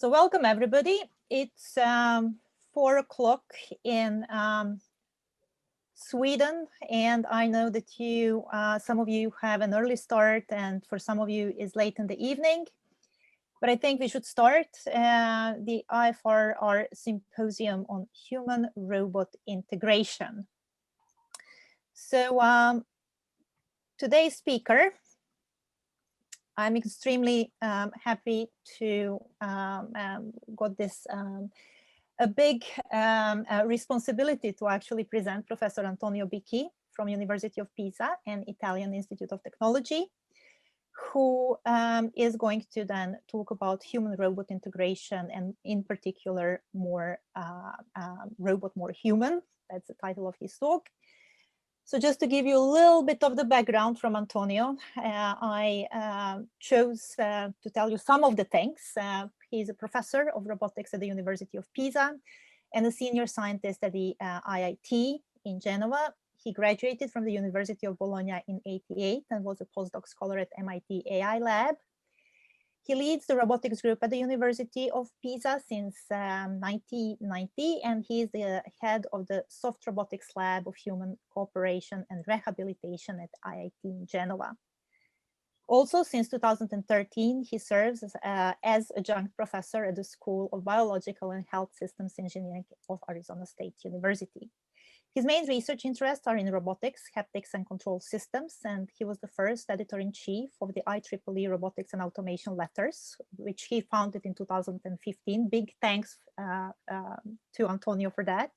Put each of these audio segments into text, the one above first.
So welcome everybody. It's 4 o'clock in Sweden, and I know that you, some of you have an early start, and for some of you is late in the evening. But I think we should start the IFRR Symposium on Human-Robot Integration. So today's speaker, I'm extremely happy to got this a big responsibility to actually present Professor Antonio Bicchi from University of Pisa and Italian Institute of Technology, who is going to then talk about human-robot integration, and in particular more robot, more human. That's the title of his talk. So just to give you a little bit of the background from Antonio, I chose to tell you some of the things. He's a professor of robotics at the University of Pisa and a senior scientist at the IIT in Genova. He graduated from the University of Bologna in '88 and was a postdoc scholar at MIT AI Lab. He leads the robotics group at the University of Pisa since 1990, and he is the head of the Soft Robotics Lab of Human Cooperation and Rehabilitation at IIT in Genova. Also, since 2013, he serves as adjunct professor at the School of Biological and Health Systems Engineering of Arizona State University. His main research interests are in robotics, haptics, and control systems, and he was the first editor-in-chief of the IEEE Robotics and Automation Letters, which he founded in 2015. Big thanks to Antonio for that.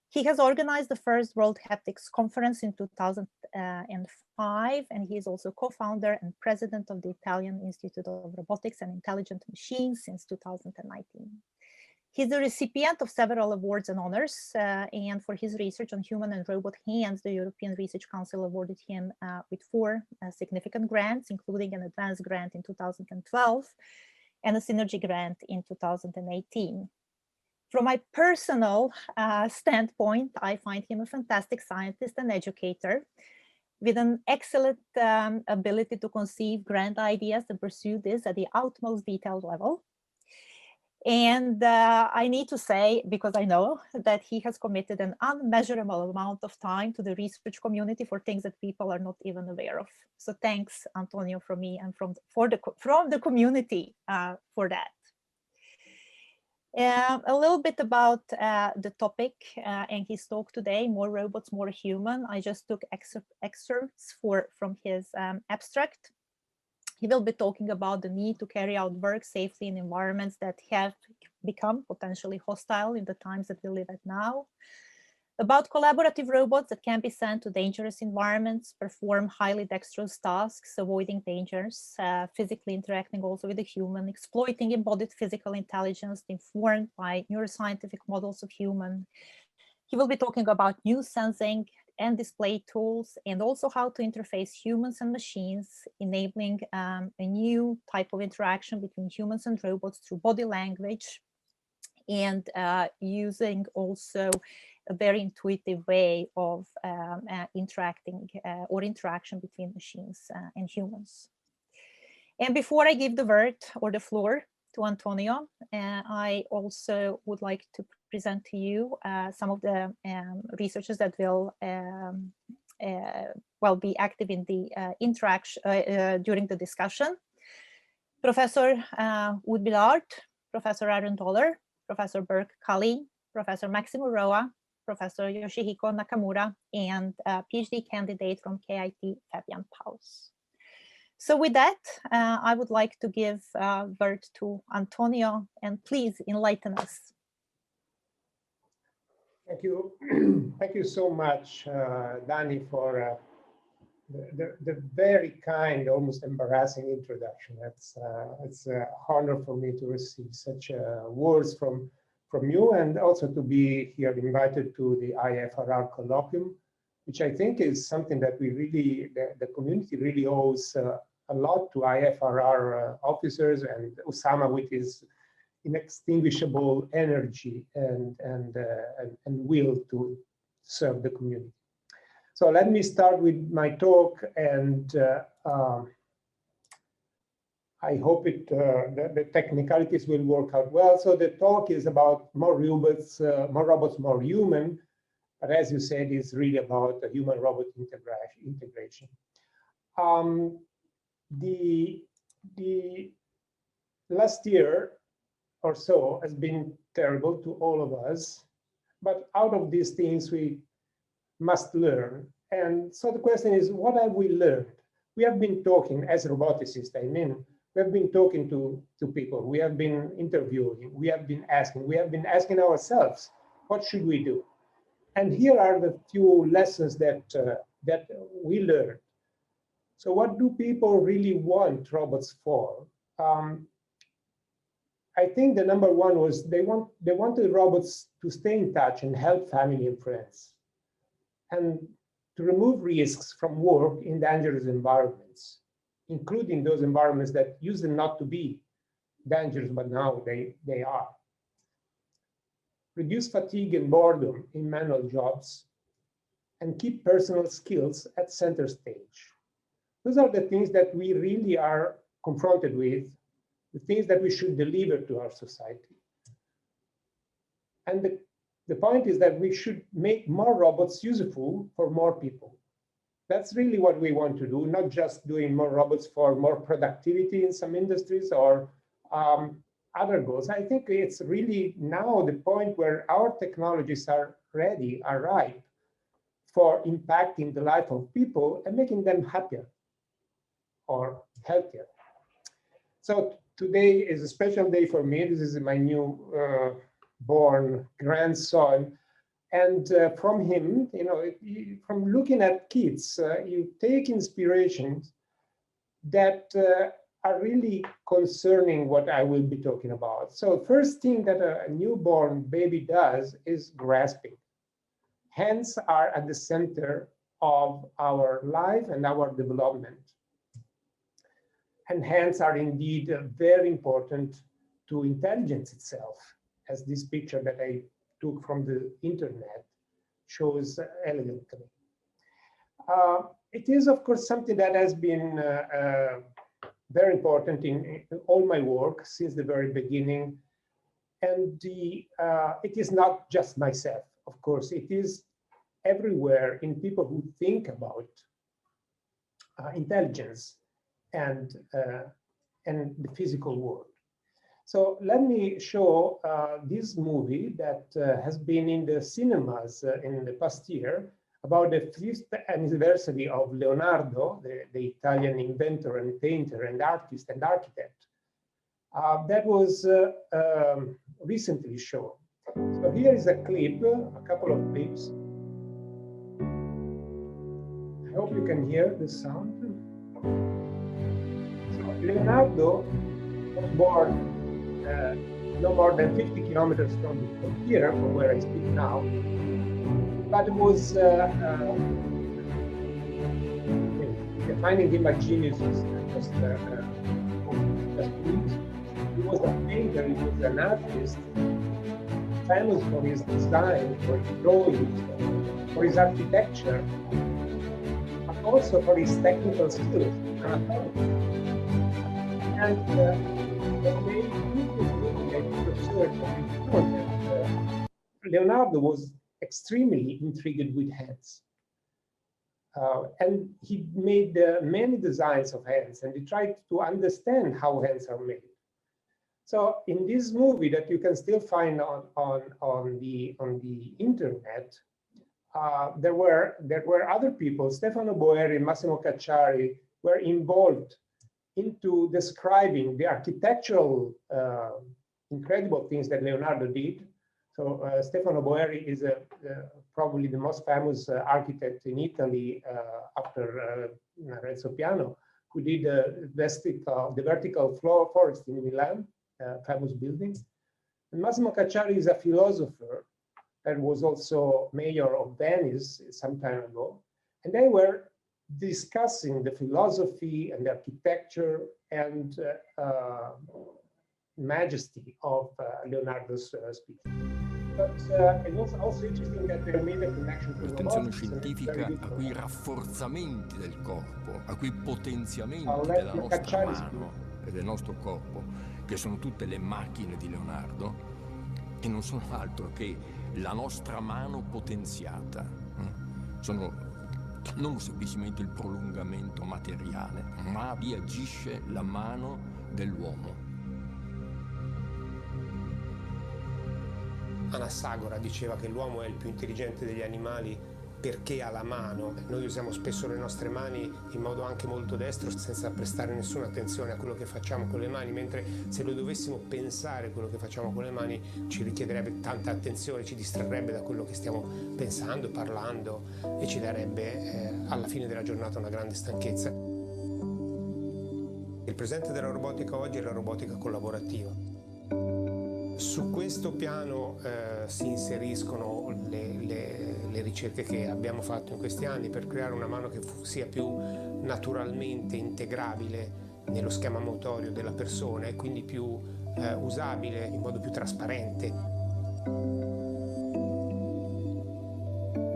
He has organized the first World Haptics Conference in 2005, and he is also co-founder and president of the Italian Institute of Robotics and Intelligent Machines since 2019. He's the recipient of several awards and honors, and for his research on human and robot hands, the European Research Council awarded him with 4 significant grants, including an advanced grant in 2012 and a synergy grant in 2018. From my personal standpoint, I find him a fantastic scientist and educator with an excellent ability to conceive grand ideas and pursue this at the utmost detailed level. And I need to say, because I know that he has committed an unmeasurable amount of time to the research community for things that people are not even aware of. So thanks, Antonio, from me and from the community for that. A little bit about the topic and his talk today, More Robots, More Human. I just took excerpts from his abstract. He will be talking about the need to carry out work safely in environments that have become potentially hostile in the times that we live at now, about collaborative robots that can be sent to dangerous environments, perform highly dexterous tasks, avoiding dangers, physically interacting also with the human, exploiting embodied physical intelligence informed by neuroscientific models of human. He will be talking about new sensing and display tools, and also how to interface humans and machines, enabling a new type of interaction between humans and robots through body language, and using also a very intuitive way of interaction between machines and humans. And before I give the word or the floor to Antonio, I also would like to present to you some of the researchers that will be active in the interaction during the discussion. Professor Wood Billard, Professor Aaron Dollar, Professor Burke Kali, Professor Maximo Roa, Professor Yoshihiko Nakamura, and PhD candidate from KIT, Fabian Paus. So with that, I would like to give word to Antonio, and please enlighten us. Thank you. Thank you so much, Dani, for the very kind, almost embarrassing introduction. It's an honor for me to receive such words from you, and also to be here invited to the IFRR Colloquium, which I think is something that we really, the community really owes a lot to IFRR officers, and Osama with his inextinguishable energy and will to serve the community. So let me start with my talk, and I hope the technicalities will work out well. So the talk is about more robots, more human. But as you said, it's really about a human-robot integration. The last year or so has been terrible to all of us. But out of these things, we must learn. And so the question is, what have we learned? We have been talking as roboticists, I mean, we have been talking to people, we have been interviewing, we have been asking ourselves, what should we do? And here are the few lessons that we learned. So what do people really want robots for? I think the number one was they wanted robots to stay in touch and help family and friends, and to remove risks from work in dangerous environments, including those environments that used not to be dangerous, but now they are. Reduce fatigue and boredom in manual jobs, and keep personal skills at center stage. Those are the things that we really are confronted with, the things that we should deliver to our society. And the point is that we should make more robots useful for more people. That's really what we want to do, not just doing more robots for more productivity in some industries or other goals. I think it's really now the point where our technologies are ready, are ripe for impacting the life of people and making them happier or healthier. So today is a special day for me. This is my new born grandson. And from him, you know, from looking at kids, you take inspirations that are really concerning what I will be talking about. So first thing that a newborn baby does is grasping. Hands are at the center of our life and our development. And hands are indeed very important to intelligence itself, as this picture that I took from the internet shows elegantly. It is, of course, something that has been very important in all my work since the very beginning. And it is not just myself, of course, it is everywhere in people who think about intelligence and the physical world. So let me show this movie that has been in the cinemas in the past year about the 5th anniversary of Leonardo, the Italian inventor and painter and artist and architect. That was recently shown. So here is a clip, a couple of clips. I hope you can hear the sound. So Leonardo was born no more than 50 kilometers from here, from where I speak now, but it was defining him as genius just he was a painter, he was an artist, famous for his design, for his drawings, for his architecture, but also for his technical skills. And when they did research on his Leonardo was extremely intrigued with hands. And he made many designs of hands, and he tried to understand how hands are made. So in this movie that you can still find on the internet, there were other people. Stefano Boeri and Massimo Cacciari were involved into describing the architectural incredible things that Leonardo did. So Stefano Boeri is probably the most famous architect in Italy after Renzo Piano, who did the vertical floor forest in Milan, famous building. And Massimo Cacciari is a philosopher that was also mayor of Venice some time ago. And they were discussing the philosophy and the architecture and majesty of Leonardo's speech. But it was also interesting that they made a connection to l'attenzione scientifica a quei rafforzamenti del corpo, a quei potenziamenti della nostra mano, e del nostro corpo, che sono tutte le macchine di Leonardo, che non sono altro che la nostra mano potenziata. Sono non semplicemente il prolungamento materiale, ma vi agisce la mano dell'uomo. Anassagora diceva che l'uomo è il più intelligente degli animali perché ha la mano. Noi usiamo spesso le nostre mani in modo anche molto destro senza prestare nessuna attenzione a quello che facciamo con le mani, mentre se lo dovessimo pensare quello che facciamo con le mani ci richiederebbe tanta attenzione, ci distrarrebbe da quello che stiamo pensando, parlando e ci darebbe alla fine della giornata una grande stanchezza. Il presente della robotica oggi è la robotica collaborativa. Su questo piano si inseriscono le ricerche che abbiamo fatto in questi anni per creare una mano che sia più naturalmente integrabile nello schema motorio della persona e quindi più usabile in modo più trasparente.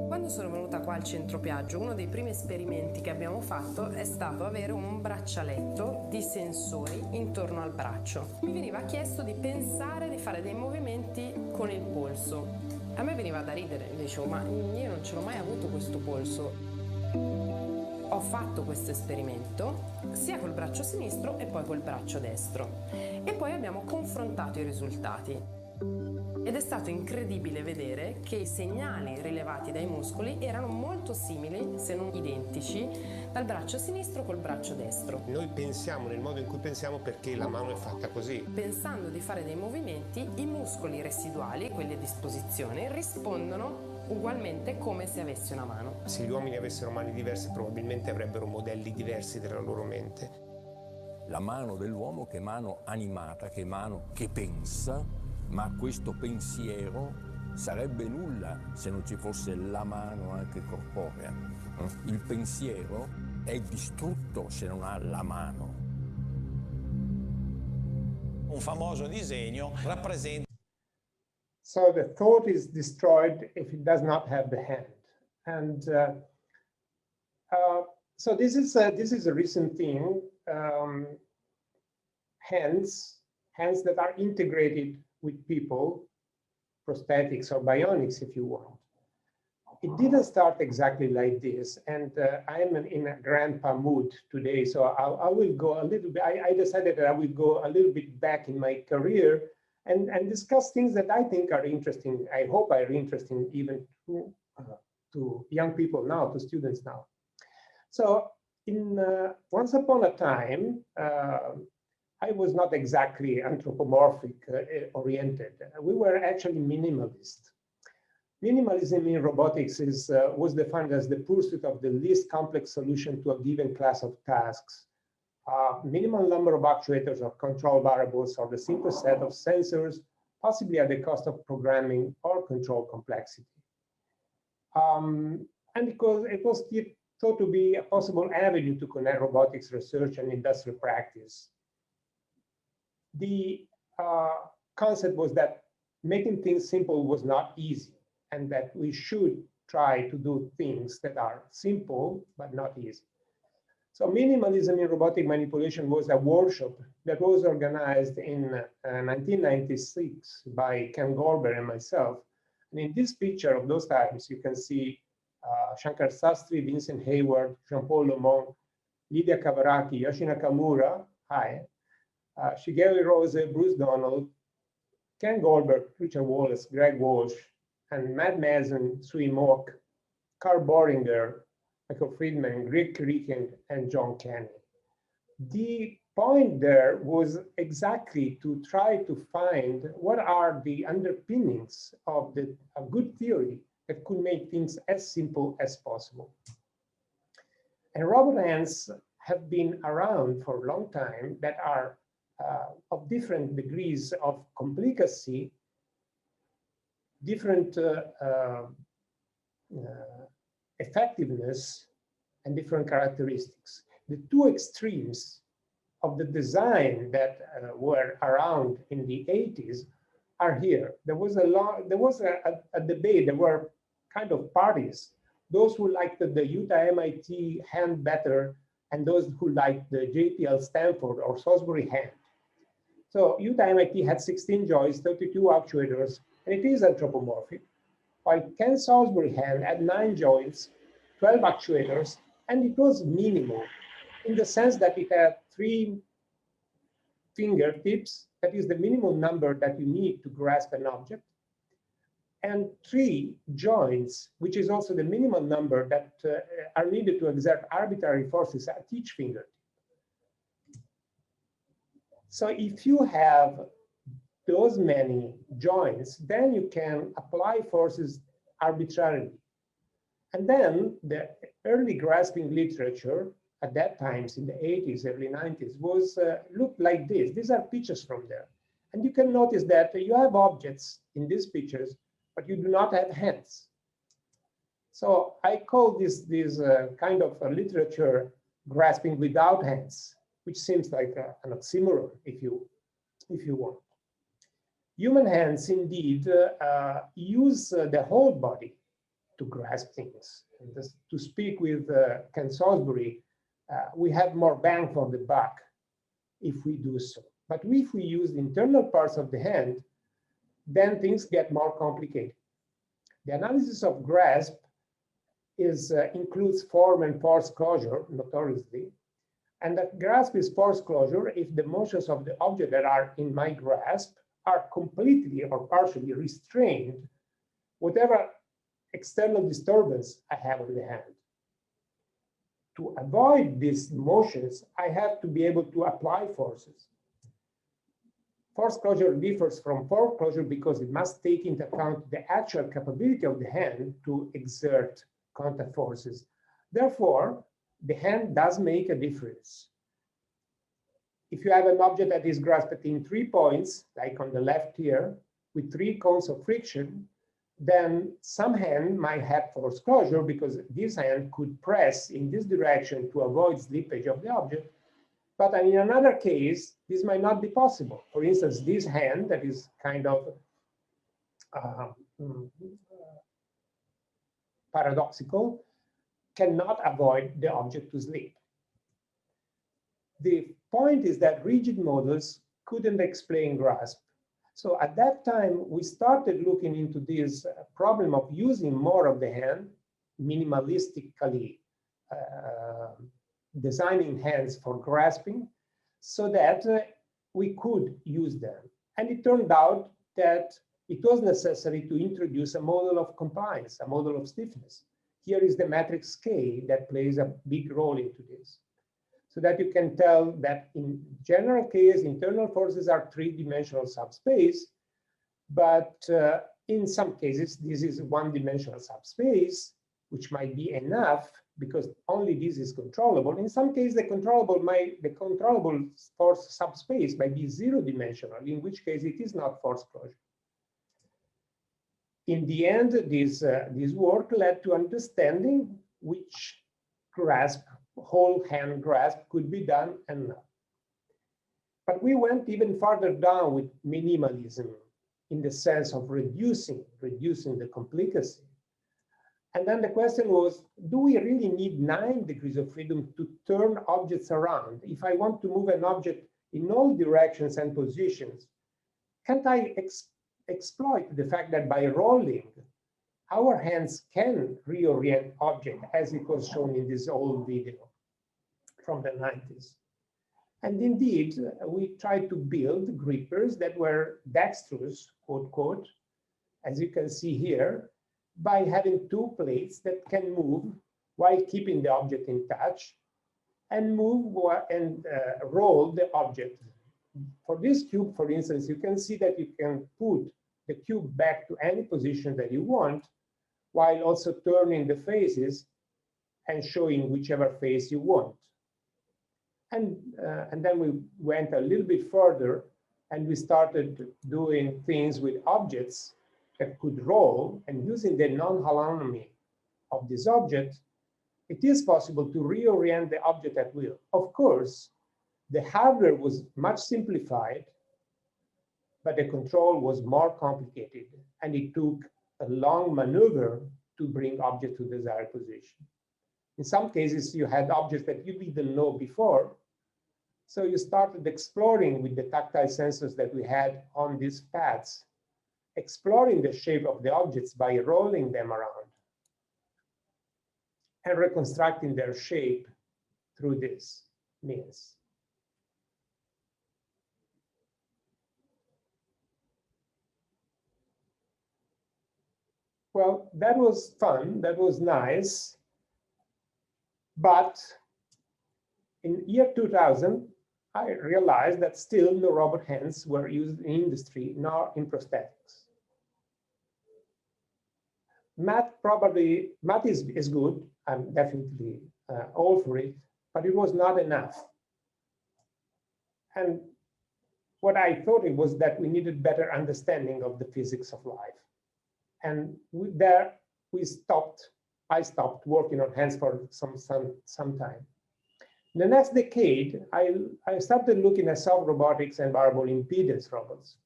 Quando sono venuta qua al centro Piaggio, uno dei primi esperimenti che abbiamo fatto è stato avere un braccialetto di sensori intorno al braccio. Mi veniva chiesto di pensare di fare dei movimenti con il polso. A me veniva da ridere, dicevo, ma io non ce l'ho mai avuto questo polso. Ho fatto questo esperimento sia col braccio sinistro e poi col braccio destro. E poi abbiamo confrontato i risultati. Ed è stato incredibile vedere che i segnali rilevati dai muscoli erano molto simili, se non identici, dal braccio sinistro col braccio destro. Noi pensiamo nel modo in cui pensiamo perché la mano è fatta così. Pensando di fare dei movimenti, i muscoli residuali, quelli a disposizione, rispondono ugualmente come se avessi una mano. Se gli uomini avessero mani diverse probabilmente avrebbero modelli diversi della loro mente. La mano dell'uomo che è mano animata, che è mano che pensa, ma questo pensiero sarebbe nulla se non ci fosse la mano anche corporea. Il pensiero è distrutto se non ha la mano. Un famoso disegno rappresenta. So the thought is destroyed if it does not have the hand. And so this is a recent thing. Hands that are integrated with people, prosthetics or bionics, if you want. It didn't start exactly like this, and I am in a grandpa mood today, so I will go a little bit. I decided that I will go a little bit back in my career and discuss things that I think are interesting. I hope are interesting even to young people now, to students now. So, once upon a time, I was not exactly anthropomorphic oriented. We were actually minimalist. Minimalism in robotics was defined as the pursuit of the least complex solution to a given class of tasks. Minimal number of actuators or control variables or the simplest set of sensors, possibly at the cost of programming or control complexity. And because it was thought to be a possible avenue to connect robotics research and industrial practice. The concept was that making things simple was not easy, and that we should try to do things that are simple but not easy. So minimalism in robotic manipulation was a workshop that was organized in 1996 by Ken Goldberg and myself. And in this picture of those times, you can see Shankar Sastry, Vincent Hayward, Jean-Paul Lemont, Lydia Kavaraki, Yoshi Nakamura, hi, Shigeru Rose, Bruce Donald, Ken Goldberg, Richard Wallace, Greg Walsh, and Matt Mason, Sui Mock, Carl Boringer, Michael Friedman, Greg Kirikin, and John Kenny. The point there was exactly to try to find what are the underpinnings of a good theory that could make things as simple as possible. And robot hands have been around for a long time that are of different degrees of complicacy, different effectiveness, and different characteristics. The two extremes of the design that were around in the 80s are here. There was a debate. There were kind of parties. Those who liked the Utah MIT hand better and those who like the JPL Stanford or Salisbury hand. So Utah MIT had 16 joints, 32 actuators, and it is anthropomorphic, while Ken Salisbury hand had 9 joints, 12 actuators, and it was minimal in the sense that it had 3 fingertips, that is the minimum number that you need to grasp an object, and 3 joints, which is also the minimum number that are needed to exert arbitrary forces at each fingertip. So if you have those many joints, then you can apply forces arbitrarily. And then the early grasping literature at that times in the 80s, early 90s was looked like this. These are pictures from there. And you can notice that you have objects in these pictures, but you do not have hands. So I call this kind of a literature grasping without hands, which seems like an oxymoron if you want. Human hands indeed use the whole body to grasp things. And to speak with Ken Salisbury, we have more bang for the buck if we do so. But if we use the internal parts of the hand, then things get more complicated. The analysis of grasp includes form and force closure, notoriously. And that grasp is force closure if the motions of the object that are in my grasp are completely or partially restrained, whatever external disturbance I have on the hand. To avoid these motions, I have to be able to apply forces. Force closure differs from force closure because it must take into account the actual capability of the hand to exert contact forces. Therefore, the hand does make a difference. If you have an object that is grasped in 3 points, like on the left here, with 3 cones of friction, then some hand might have force closure because this hand could press in this direction to avoid slippage of the object. But in another case, this might not be possible. For instance, this hand that is kind of paradoxical cannot avoid the object to slip. The point is that rigid models couldn't explain grasp. So at that time, we started looking into this problem of using more of the hand, minimalistically designing hands for grasping, so that we could use them. And it turned out that it was necessary to introduce a model of compliance, a model of stiffness. Here is the matrix K that plays a big role into this. So that you can tell that in general case, internal forces are 3-dimensional subspace, but in some cases, this is 1-dimensional subspace, which might be enough because only this is controllable. In some cases, the controllable force subspace might be 0-dimensional, in which case it is not force closure. In the end, this work led to understanding which grasp, whole hand grasp could be done and not. But we went even farther down with minimalism in the sense of reducing the complicacy. And then the question was, do we really need 9 degrees of freedom to turn objects around? If I want to move an object in all directions and positions, can't I exploit the fact that by rolling, our hands can reorient object, as it was shown in this old video from the 90s. And indeed, we tried to build grippers that were dexterous, quote, quote, as you can see here, by having 2 plates that can move while keeping the object in touch and move and roll the object. For this cube, for instance, you can see that you can put the cube back to any position that you want, while also turning the faces and showing whichever face you want. And then we went a little bit further and we started doing things with objects that could roll, and using the non-holonomy of this object, it is possible to reorient the object at will. Of course, the hardware was much simplified, but the control was more complicated, and it took a long maneuver to bring object to desired position. In some cases, you had objects that you didn't know before. So you started exploring with the tactile sensors that we had on these pads, exploring the shape of the objects by rolling them around and reconstructing their shape through this means. Well, that was fun, that was nice, but in year 2000, I realized that still no robot hands were used in industry, nor in prosthetics. Math is good, I'm definitely all for it, but it was not enough. And what I thought it was that we needed better understanding of the physics of life. And I stopped working on hands for some time. In the next decade, I started looking at soft robotics and variable impedance robots.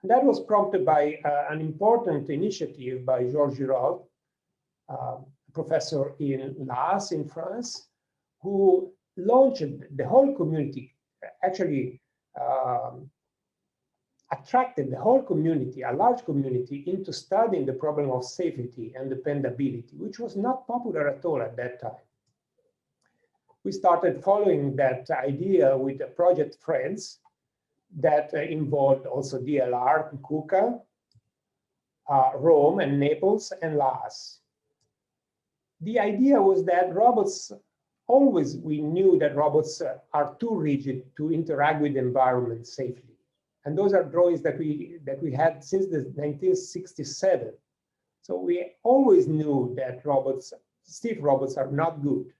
And that was prompted by an important initiative by Georges Giraud, professor in Laas in France, who launched the whole community, actually attracted the whole community, a large community, into studying the problem of safety and dependability, which was not popular at all at that time. We started following that idea with the project Friends that involved also DLR, KUKA, Rome and Naples and Laas. The idea was that robots, we knew that robots are too rigid to interact with the environment safely. And those are drawings that we had since the 1967. So we always knew that stiff robots are not good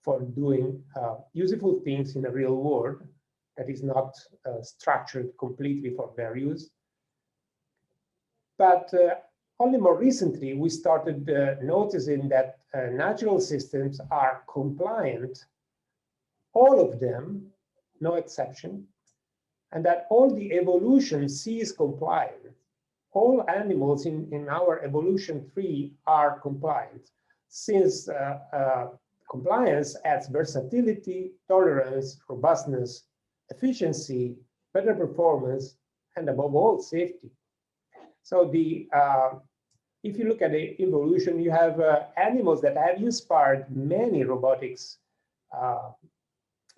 for doing useful things in the real world that is not structured completely for their use. But only more recently, we started noticing that natural systems are compliant, all of them, no exception, and that all the evolution sees compliant. All animals in our evolution tree are compliant, since compliance adds versatility, tolerance, robustness, efficiency, better performance, and above all, safety. So if you look at the evolution, you have animals that have inspired many robotics,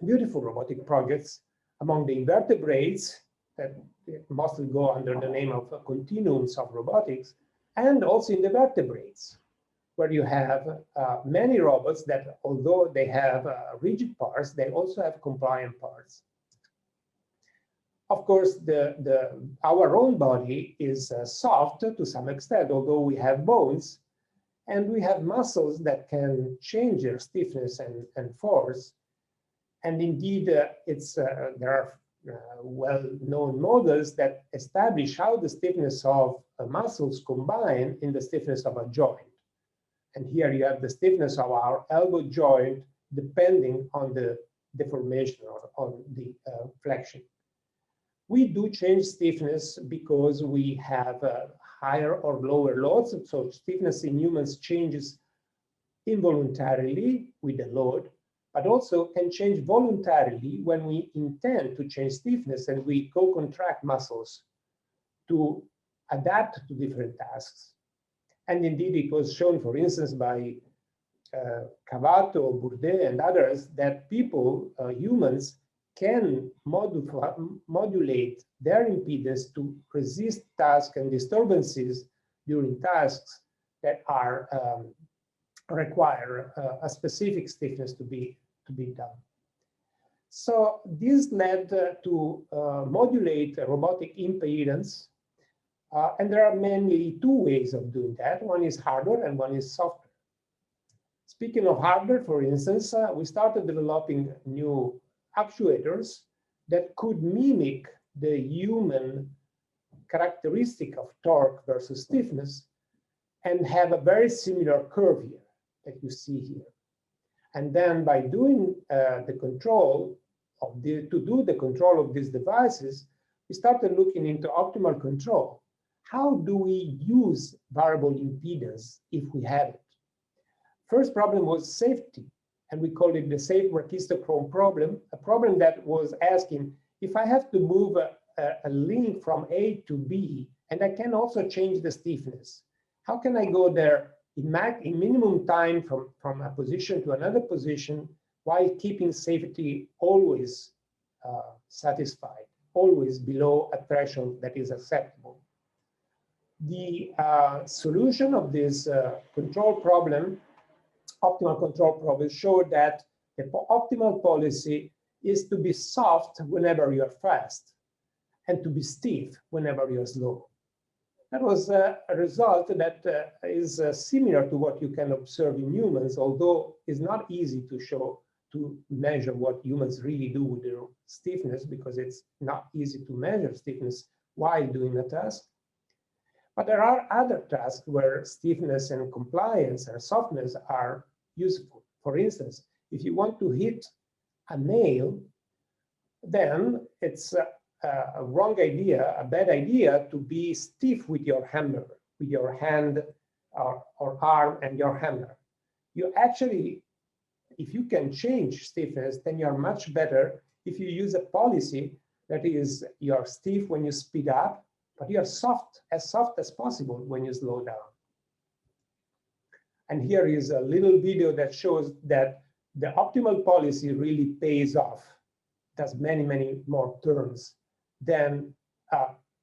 beautiful robotic projects. Among the invertebrates that mostly go under the name of continuums of robotics, and also in the vertebrates, where you have many robots that, although they have rigid parts, they also have compliant parts. Of course, our own body is soft to some extent, although we have bones, and we have muscles that can change their stiffness and force. And indeed, there are well-known models that establish how the stiffness of muscles combine in the stiffness of a joint. And here you have the stiffness of our elbow joint depending on the deformation or on the flexion. We do change stiffness because we have higher or lower loads. So stiffness in humans changes involuntarily with the load, but also can change voluntarily when we intend to change stiffness and we co-contract muscles to adapt to different tasks. And indeed, it was shown, for instance, by Cavato, Bourdet, and others, that people, humans, can modulate their impedance to resist tasks and disturbances during tasks that are require a specific stiffness to be done. So this led to modulate robotic impedance, and there are mainly two ways of doing that. One is hardware and one is software. Speaking of hardware, for instance, we started developing new actuators that could mimic the human characteristic of torque versus stiffness and have a very similar curve here that you see here. And then by doing the control of to do the control of these devices, we started looking into optimal control. How do we use variable impedance if we have it? First problem was safety, and we called it the safe brachistochrome problem, a problem that was asking, if I have to move a link from A to B, and I can also change the stiffness, how can I go there in minimum time from a position to another position while keeping safety always satisfied, always below a threshold that is acceptable? The solution of this control problem, optimal control problem, showed that the optimal policy is to be soft whenever you're fast and to be stiff whenever you're slow. That was a result that is similar to what you can observe in humans, although it's not easy to measure what humans really do with their stiffness, because it's not easy to measure stiffness while doing a task. But there are other tasks where stiffness and compliance and softness are useful. For instance, if you want to hit a nail, then it's a wrong idea, a bad idea to be stiff with your hammer, with your hand or arm and your hammer. You actually, if you can change stiffness, then you're much better if you use a policy that is you're stiff when you speed up, but you're soft as possible when you slow down. And here is a little video that shows that the optimal policy really pays off, does many, many more turns than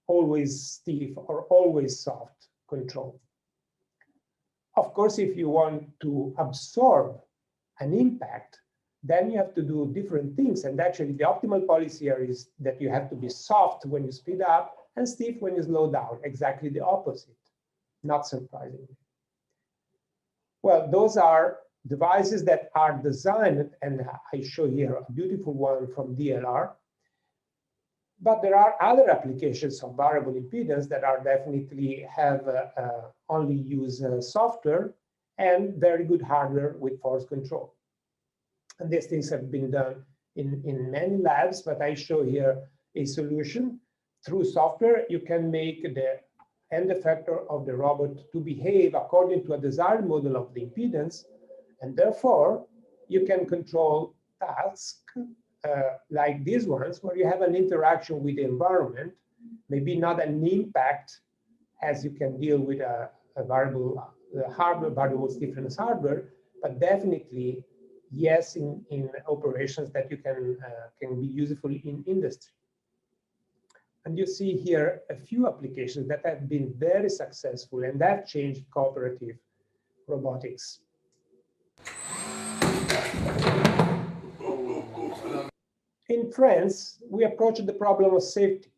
always stiff or always soft control. Of course, if you want to absorb an impact, then you have to do different things. And actually, the optimal policy here is that you have to be soft when you speed up and stiff when you slow down, exactly the opposite, not surprisingly. Well, those are devices that are designed, and I show here a beautiful one from DLR. But there are other applications of variable impedance that are definitely have only use software and very good hardware with force control. And these things have been done in many labs, but I show here a solution. Through software, you can make the end effector of the robot to behave according to a desired model of the impedance, and therefore you can control tasks like these ones, where you have an interaction with the environment, maybe not an impact as you can deal with a variable hardware, variable stiffness hardware, but definitely yes in operations that you can be useful in industry. And you see here a few applications that have been very successful and that changed cooperative robotics. In France, we approached the problem of safety.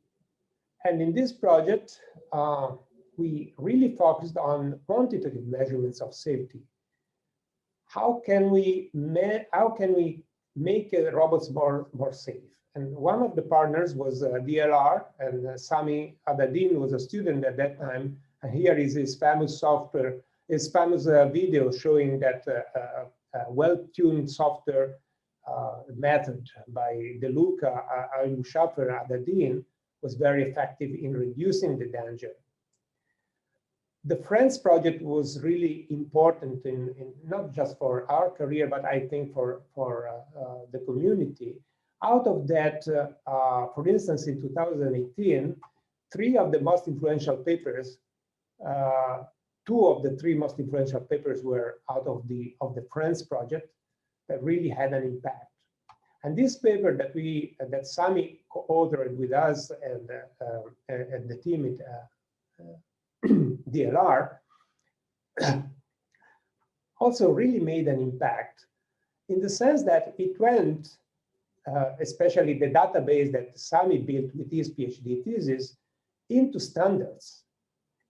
And in this project, we really focused on quantitative measurements of safety. How can we make robots more safe? And one of the partners was DLR, and Sami Adadin was a student at that time. And here is his famous software, his famous video showing that a well-tuned software method by DeLuca, Al-Mushaffer, Adadin was very effective in reducing the danger. The French project was really important in not just for our career, but I think for the community. Out of that, for instance, in 2018, three of the most influential papers, two of the three most influential papers were out of the French project that really had an impact. And this paper that Sami co-authored with us and the team at DLR also really made an impact in the sense that it went, especially the database that Sami built with his PhD thesis, into standards.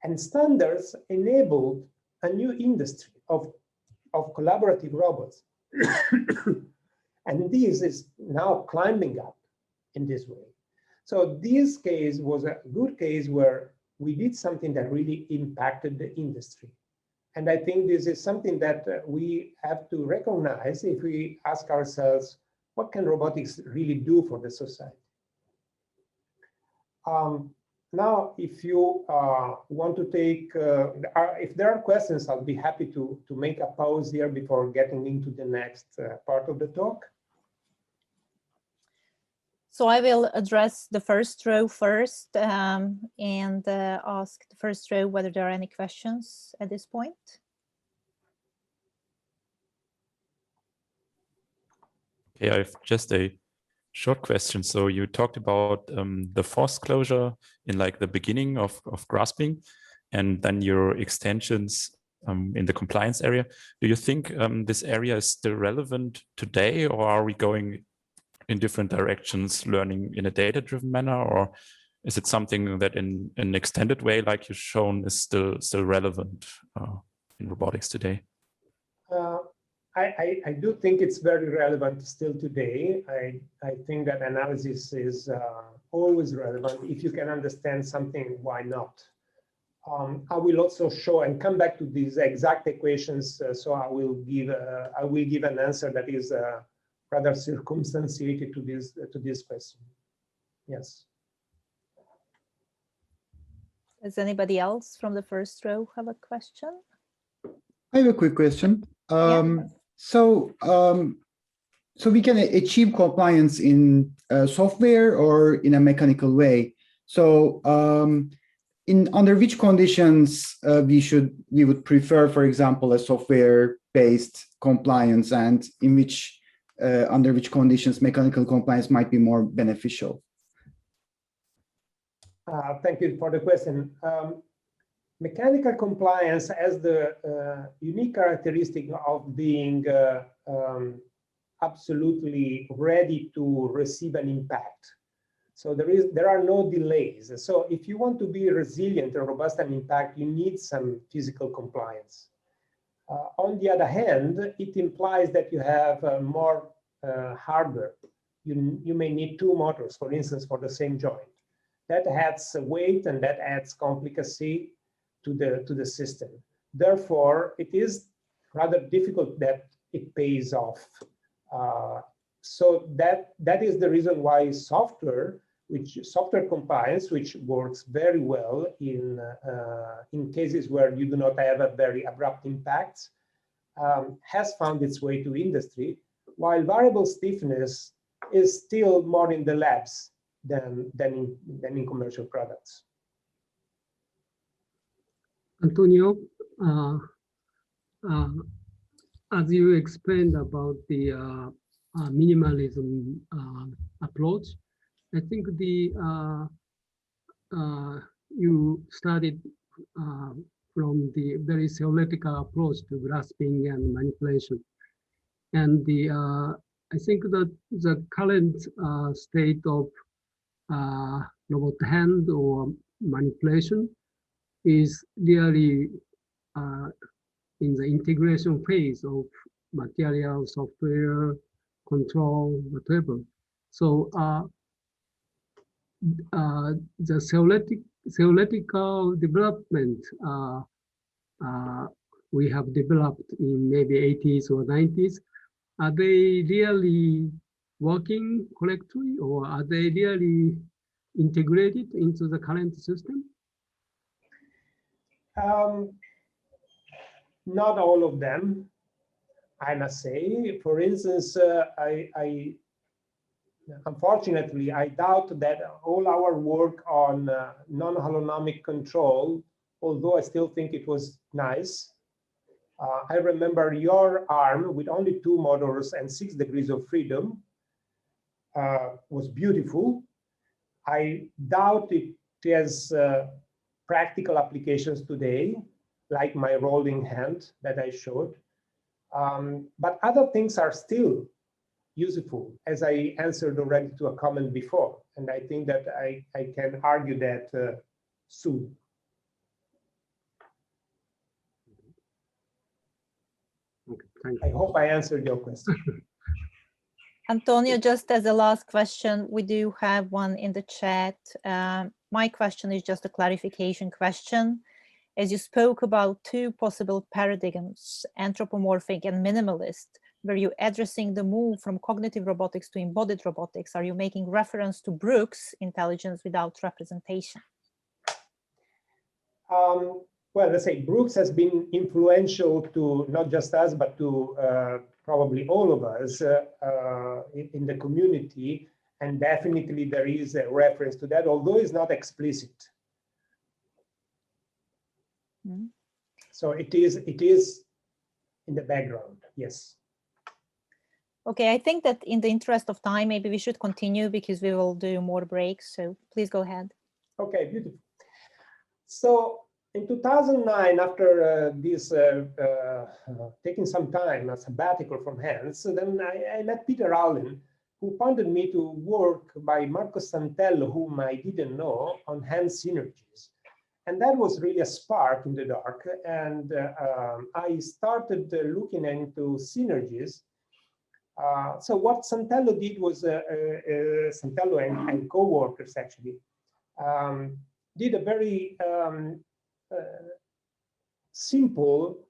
And standards enabled a new industry of collaborative robots. And this is now climbing up in this way. So this case was a good case where we did something that really impacted the industry. And I think this is something that we have to recognize if we ask ourselves, what can robotics really do for the society? now, if you want to take, if there are questions, I'll be happy to make a pause here before getting into the next part of the talk. So I will address the first row first and ask the first row whether there are any questions at this point. Okay, I have just a short question. So you talked about the force closure in like the beginning of grasping, and then your extensions in the compliance area. Do you think this area is still relevant today, or are we going in different directions, learning in a data-driven manner, or is it something that in an extended way, like you've shown, is still relevant in robotics today? I do think it's very relevant still today. I think that analysis is always relevant. If you can understand something, why not? I will also show and come back to these exact equations. So I will give an answer that is rather circumstantiated to this question. Yes. Does anybody else from the first row have a question? I have a quick question. Yeah. So we can achieve compliance in software or in a mechanical way. So under which conditions we would prefer, for example, a software-based compliance, and in which under which conditions mechanical compliance might be more beneficial? Thank you for the question. Mechanical compliance has the unique characteristic of being absolutely ready to receive an impact. So there are no delays. So if you want to be resilient and robust and impact, you need some physical compliance. On the other hand, it implies that you have more hardware. You may need two motors, for instance, for the same joint. That adds weight and that adds complexity to the system. Therefore, it is rather difficult that it pays off. So that is the reason why software compliance, which works very well in cases where you do not have a very abrupt impact, has found its way to industry, while variable stiffness is still more in the labs than in commercial products. Antonio, as you explained about the minimalism approach, I think you started from the very theoretical approach to grasping and manipulation, and I think that the current state of robot hand or manipulation is really in the integration phase of material, software, control, whatever. So the theoretical development we have developed in maybe 80s or 90s, are they really working correctly, or are they really integrated into the current system? Not all of them, I must say. For instance, unfortunately, I doubt that all our work on non-holonomic control, although I still think it was nice. I remember your arm with only 2 motors and 6 degrees of freedom was beautiful. I doubt it has practical applications today, like my rolling hand that I showed. But other things are still useful, as I answered already to a comment before. And I think that I can argue that soon. Okay, thank you. I hope I answered your question. Antonio, just as a last question, we do have one in the chat. My question is just a clarification question. As you spoke about 2 possible paradigms, anthropomorphic and minimalist, were you addressing the move from cognitive robotics to embodied robotics? Are you making reference to Brooks' intelligence without representation? Well, let's say Brooks has been influential to not just us, but to probably all of us in the community. And definitely there is a reference to that, although it's not explicit. Mm-hmm. So it is in the background, yes. Okay, I think that in the interest of time, maybe we should continue because we will do more breaks. So please go ahead. Okay, beautiful. So in 2009, after taking some time, a sabbatical from hands, so then I met Peter Allen, who pointed me to work by Marco Santello, whom I didn't know, on hand synergies. And that was really a spark in the dark. And I started looking into synergies. So what Santello did was, Santello and co-workers actually, did a very simple,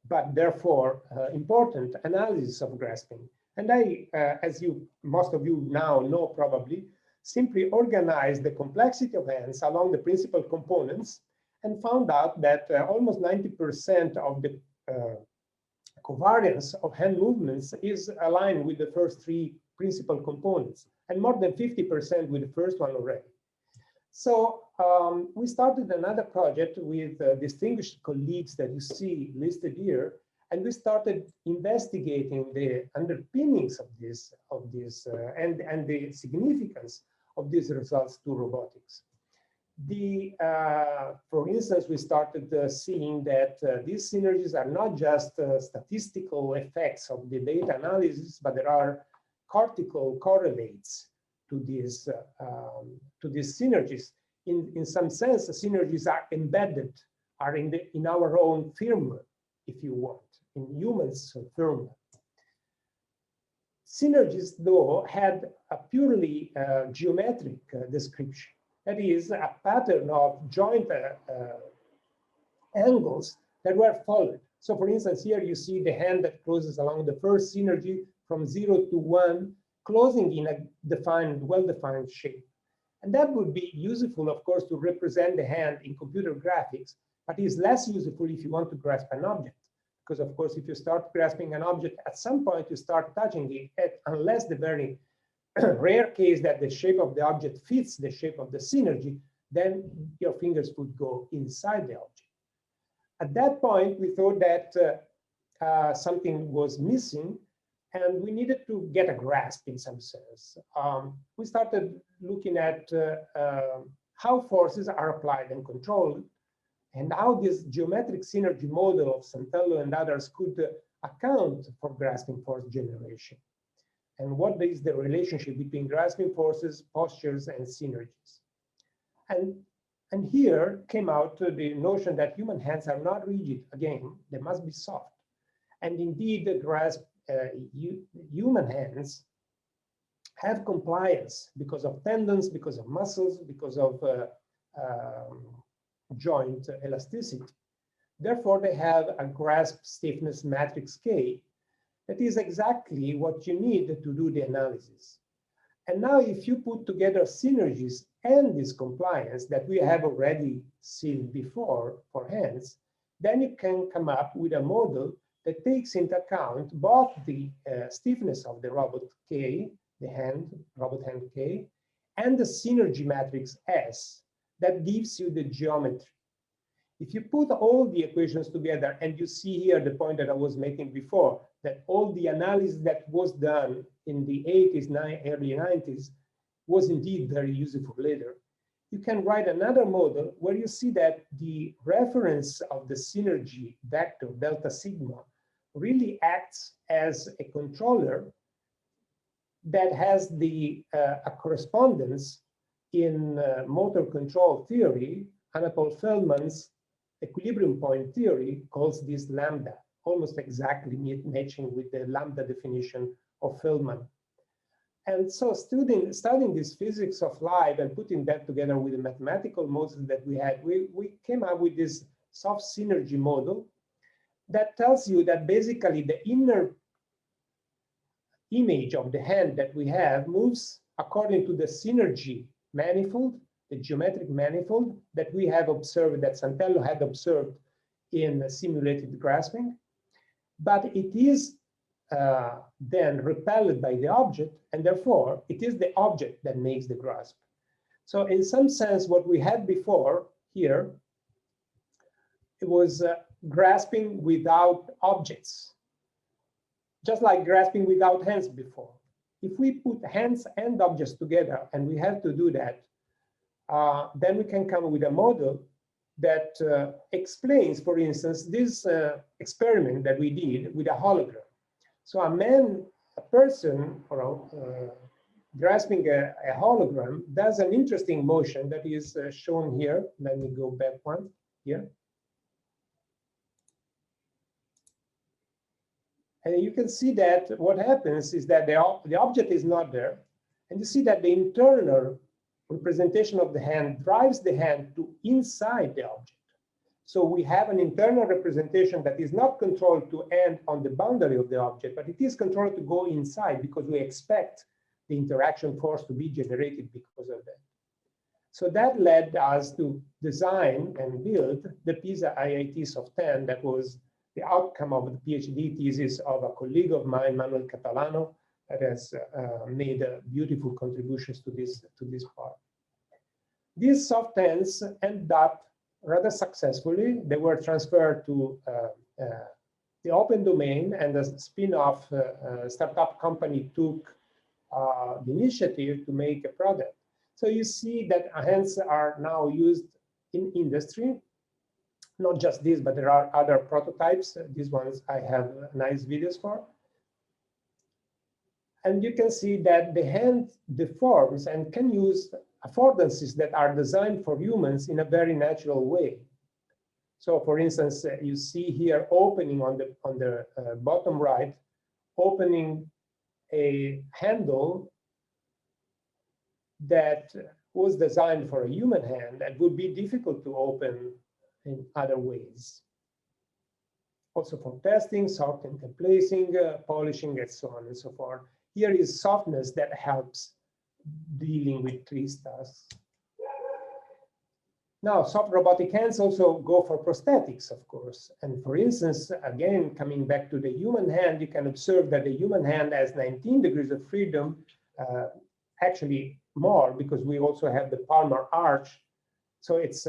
but therefore important analysis of grasping. And I, as most of you now know probably, simply organized the complexity of hands along the principal components and found out that almost 90% of the covariance of hand movements is aligned with the first three principal components, and more than 50% with the first one already. So we started another project with distinguished colleagues that you see listed here, and we started investigating the underpinnings of this and the significance of these results to robotics. For instance, we started seeing that these synergies are not just statistical effects of the data analysis, but there are cortical correlates to these synergies. In some sense, the synergies are embedded, are in our own firmware, if you want, in humans' firmware. Synergies, though, had a purely geometric description. That is, a pattern of joint angles that were followed. So, for instance, here you see the hand that closes along the first synergy from 0 to 1, closing in a defined, well-defined shape. And that would be useful, of course, to represent the hand in computer graphics, but is less useful if you want to grasp an object. Because, of course, if you start grasping an object, at some point you start touching it, unless the very rare case that the shape of the object fits the shape of the synergy, then your fingers would go inside the object. At that point, we thought that something was missing, and we needed to get a grasp in some sense. We started looking at how forces are applied and controlled, and how this geometric synergy model of Santello and others could account for grasping force generation. And what is the relationship between grasping forces, postures, and synergies. And here came out the notion that human hands are not rigid. Again, they must be soft. And indeed, the human hands have compliance because of tendons, because of muscles, because of joint elasticity. Therefore, they have a grasp stiffness matrix K. That is exactly what you need to do the analysis. And now if you put together synergies and this compliance that we have already seen before for hands, then you can come up with a model that takes into account both the stiffness of the robot K, robot hand K, and the synergy matrix S that gives you the geometry. If you put all the equations together, and you see here the point that I was making before, that all the analysis that was done in the 80s, early 90s was indeed very useful later, you can write another model where you see that the reference of the synergy vector, delta sigma, really acts as a controller that has a correspondence in motor control theory. Anatol Feldman's equilibrium point theory calls this lambda, almost exactly matching with the lambda definition of Feldman. And so studying this physics of life and putting that together with the mathematical models that we had, we came up with this soft synergy model that tells you that basically the inner image of the hand that we have moves according to the synergy manifold the geometric manifold that we have observed, that Santello had observed in simulated grasping, but it is then repelled by the object, and therefore it is the object that makes the grasp. So in some sense, what we had before here, it was grasping without objects, just like grasping without hands before. If we put hands and objects together, and we have to do that, then we can come with a model that explains, for instance, this experiment that we did with a hologram. So a person, grasping a hologram does an interesting motion that is shown here. Let me go back one here. And you can see that what happens is that the object is not there. And you see that the internal representation of the hand drives the hand to inside the object. So we have an internal representation that is not controlled to end on the boundary of the object, but it is controlled to go inside because we expect the interaction force to be generated because of that. So that led us to design and build the Pisa IIT Soft Hand that was the outcome of the PhD thesis of a colleague of mine, Manuel Catalano, that has made beautiful contributions to this part. These soft hands ended up rather successfully. They were transferred to the open domain, and the spin-off startup company took the initiative to make a product. So you see that hands are now used in industry. Not just this, but there are other prototypes. These ones I have nice videos for. And you can see that the hand deforms and can use affordances that are designed for humans in a very natural way. So for instance, you see here opening on the bottom right, opening a handle that was designed for a human hand that would be difficult to open in other ways. Also for testing, softening and placing, polishing, and so on and so forth. Here is softness that helps dealing with these tasks. Now, soft robotic hands also go for prosthetics, of course. And for instance, again, coming back to the human hand, you can observe that the human hand has 19 degrees of freedom, actually more, because we also have the palmar arch. So it's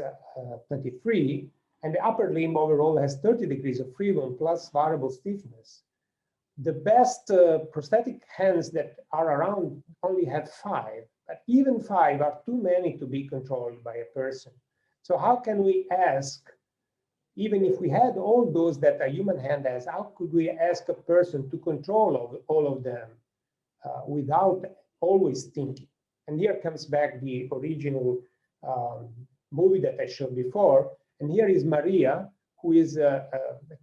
23, and the upper limb overall has 30 degrees of freedom plus variable stiffness. The best prosthetic hands that are around only have 5, but even 5 are too many to be controlled by a person. So how can we ask, even if we had all those that a human hand has, how could we ask a person to control all of them without always thinking? And here comes back the original movie that I showed before. And here is Maria, who is a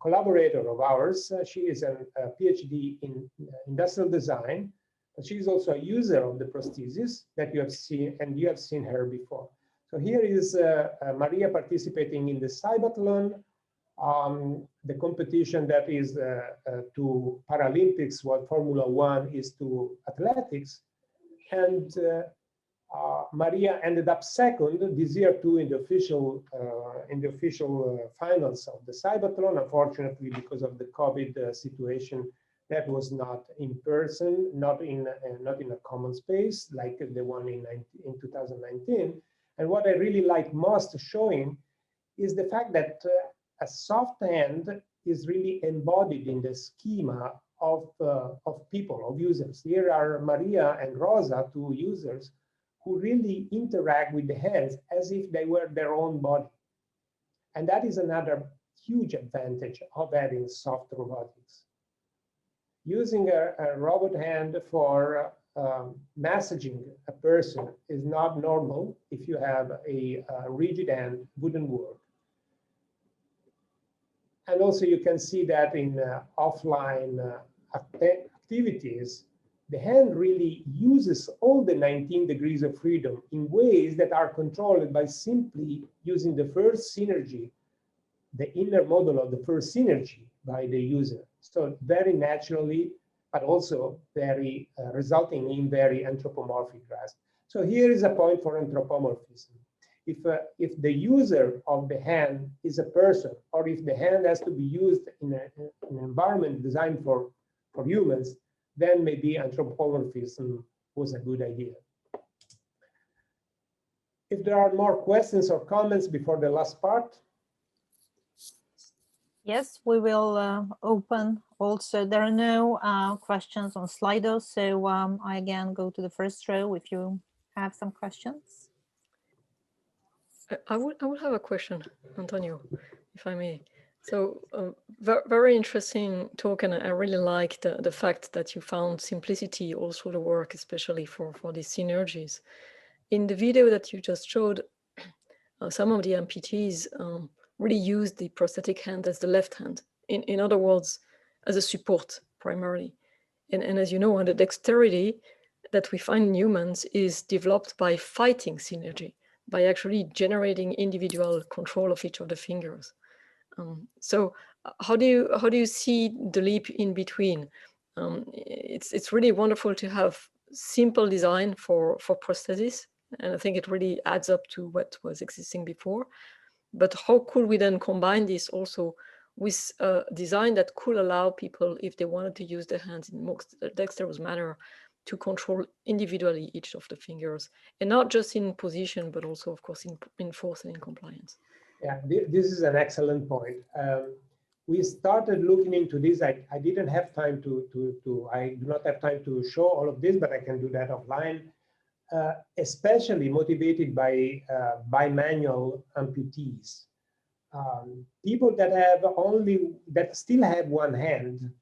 collaborator of ours. She is a PhD in industrial design, but she is also a user of the prosthesis that you have seen, and you have seen her before. So here is Maria participating in the Cybathlon, the competition that is to Paralympics, what Formula One is to athletics. And Maria ended up second this year too in the official finals of the Cybathlon. Unfortunately, because of the COVID situation, that was not in person, not in a common space like the one in 2019. And what I really like most showing is the fact that a soft hand is really embodied in the schema of people, of users. Here are Maria and Rosa, 2 users, who really interact with the hands as if they were their own body. And that is another huge advantage of having soft robotics. Using a robot hand for massaging a person is not normal if you have a rigid hand, wouldn't work. And also you can see that in offline activities, the hand really uses all the 19 degrees of freedom in ways that are controlled by simply using the first synergy, the inner model of the first synergy by the user. So very naturally, but also very resulting in very anthropomorphic grasp. So here is a point for anthropomorphism. if the user of the hand is a person, or if the hand has to be used in an environment designed for humans, then maybe anthropomorphism was a good idea. If there are more questions or comments before the last part. Yes, we will open also. There are no questions on Slido, so I again go to the first row if you have some questions. I would have a question, Antonio, if I may. So very interesting talk, and I really like the fact that you found simplicity also to work, especially for these synergies. In the video that you just showed, some of the amputees really use the prosthetic hand as the left hand. In other words, as a support primarily. And as you know, the dexterity that we find in humans is developed by fighting synergy, by actually generating individual control of each of the fingers. So how do you see the leap in between? It's really wonderful to have simple design for prosthesis, and I think it really adds up to what was existing before. But how could we then combine this also with a design that could allow people, if they wanted to use their hands in most dexterous manner, to control individually each of the fingers, and not just in position, but also, of course, in force and in compliance? Yeah, this is an excellent point. We started looking into this. I didn't have time I do not have time to show all of this, but I can do that offline. Especially motivated by bimanual amputees. People that still have one hand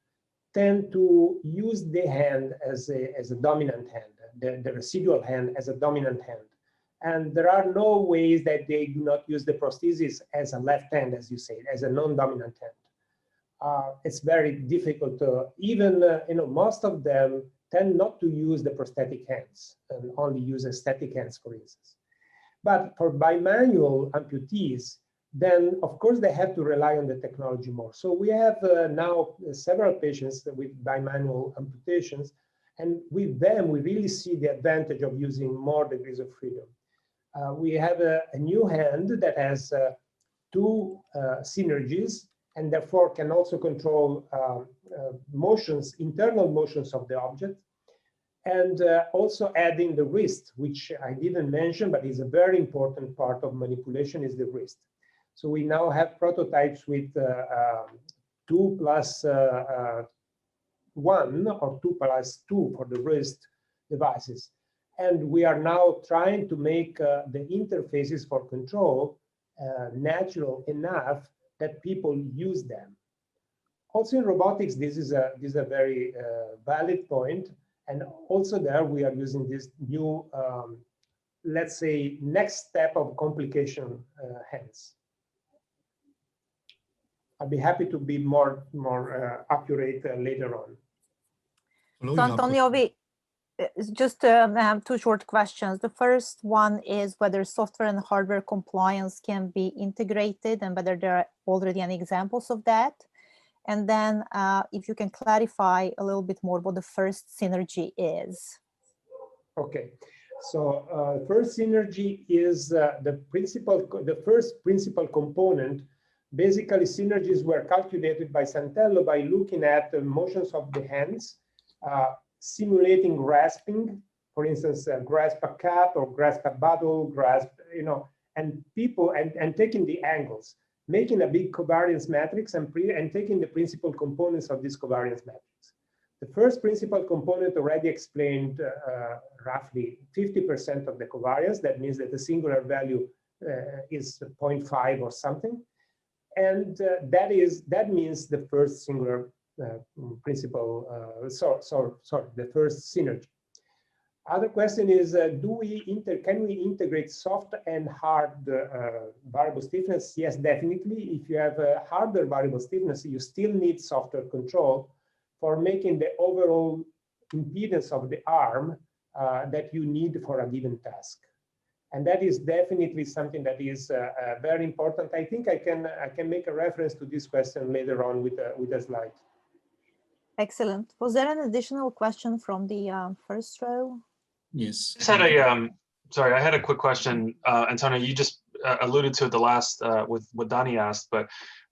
tend to use the hand as a dominant hand, the residual hand as a dominant hand. And there are no ways that they do not use the prosthesis as a left hand, as you say, as a non-dominant hand. It's very difficult to, even, most of them tend not to use the prosthetic hands and only use aesthetic hands, for instance. But for bimanual amputees, then of course they have to rely on the technology more. So we have now several patients with bimanual amputations, and with them we really see the advantage of using more degrees of freedom. We have a new hand that has two synergies, and therefore can also control motions, internal motions of the object, and also adding the wrist, which I didn't mention, but is a very important part of manipulation, is the wrist. So we now have prototypes with 2+1 or 2+2 for the wrist devices. And we are now trying to make the interfaces for control natural enough that people use them. Also in robotics, this is a very valid point. And also there we are using this new, let's say, next step of complication hands. I'll be happy to be more accurate later on. So Antonio, just two short questions. The first one is whether software and hardware compliance can be integrated and whether there are already any examples of that. And then if you can clarify a little bit more what the first synergy is. Okay, so first synergy is the first principal component. Basically, synergies were calculated by Santello by looking at the motions of the hands, simulating grasping, for instance, grasp a cat or grasp a bottle, grasp, and people, and taking the angles, making a big covariance matrix and taking the principal components of this covariance matrix. The first principal component already explained roughly 50% of the covariance. That means that the singular value is 0.5 or something. And that means the first singular the first synergy. Other question is, can we integrate soft and hard variable stiffness? Yes, definitely. If you have a harder variable stiffness, you still need software control for making the overall impedance of the arm that you need for a given task. And that is definitely something that is very important. I think I can make a reference to this question later on with a slide. Excellent. Was there an additional question from the first row? Yes. I just had sorry, I had a quick question. Antonio, you just alluded to it the last with what Dani asked, but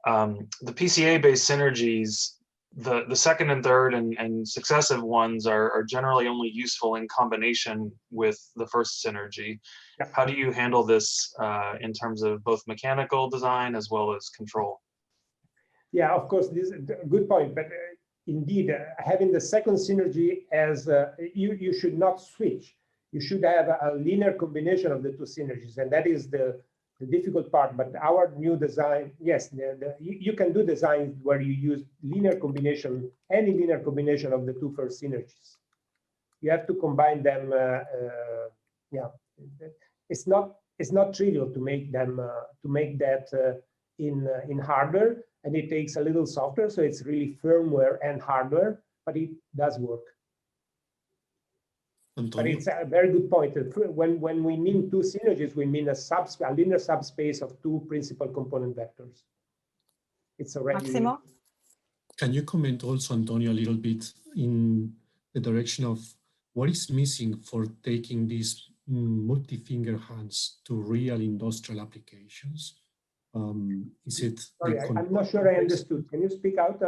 the PCA-based synergies, the second and third and successive ones are generally only useful in combination with the first synergy. Yeah. How do you handle this in terms of both mechanical design as well as control? Yeah, of course, this is a good point, but indeed, having the second synergy as you should not switch. You should have a linear combination of the two synergies, and that is the difficult part. But our new design, yes, you can do designs where you use linear combination, any linear combination of the two first synergies. You have to combine them. Yeah, it's not trivial to make them that in hardware, and it takes a little software, so it's really firmware and hardware, but it does work. Antonio? But it's a very good point. When we mean two synergies, we mean a linear subspace of two principal component vectors. It's already. Maximo? Can you comment also, Antonio, a little bit in the direction of what is missing for taking these multi-finger hands to real industrial applications? Is it? Sorry, I'm not sure I understood. Can you speak out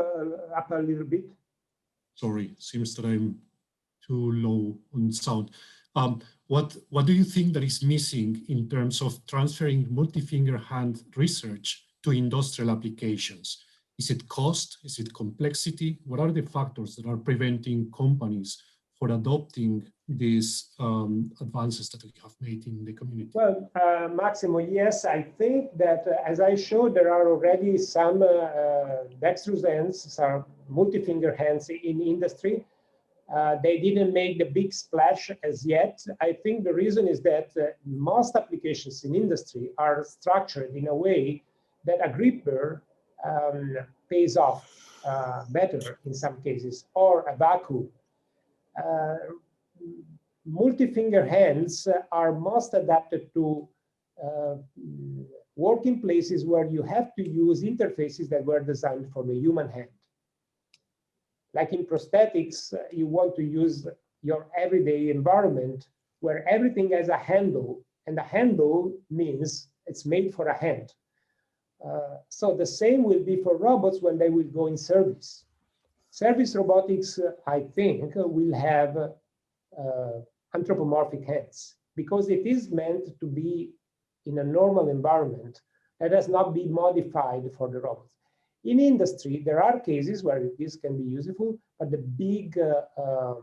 up a little bit? Sorry, seems that I'm too low on sound. What do you think that is missing in terms of transferring multi-finger hand research to industrial applications? Is it cost? Is it complexity? What are the factors that are preventing companies for adopting these advances that we have made in the community? Well, Maximo, yes, I think that as I showed, there are already some dexterous hands, some multi-finger hands in industry. They didn't make the big splash as yet. I think the reason is that most applications in industry are structured in a way that a gripper pays off better in some cases, or a vacuum. Multi-finger hands are most adapted to working places where you have to use interfaces that were designed for the human hand. Like in prosthetics, you want to use your everyday environment where everything has a handle, and the handle means it's made for a hand. So the same will be for robots when they will go in service. Service robotics, I think, will have anthropomorphic hands because it is meant to be in a normal environment that has not been modified for the robots. In industry, there are cases where this can be useful, but the big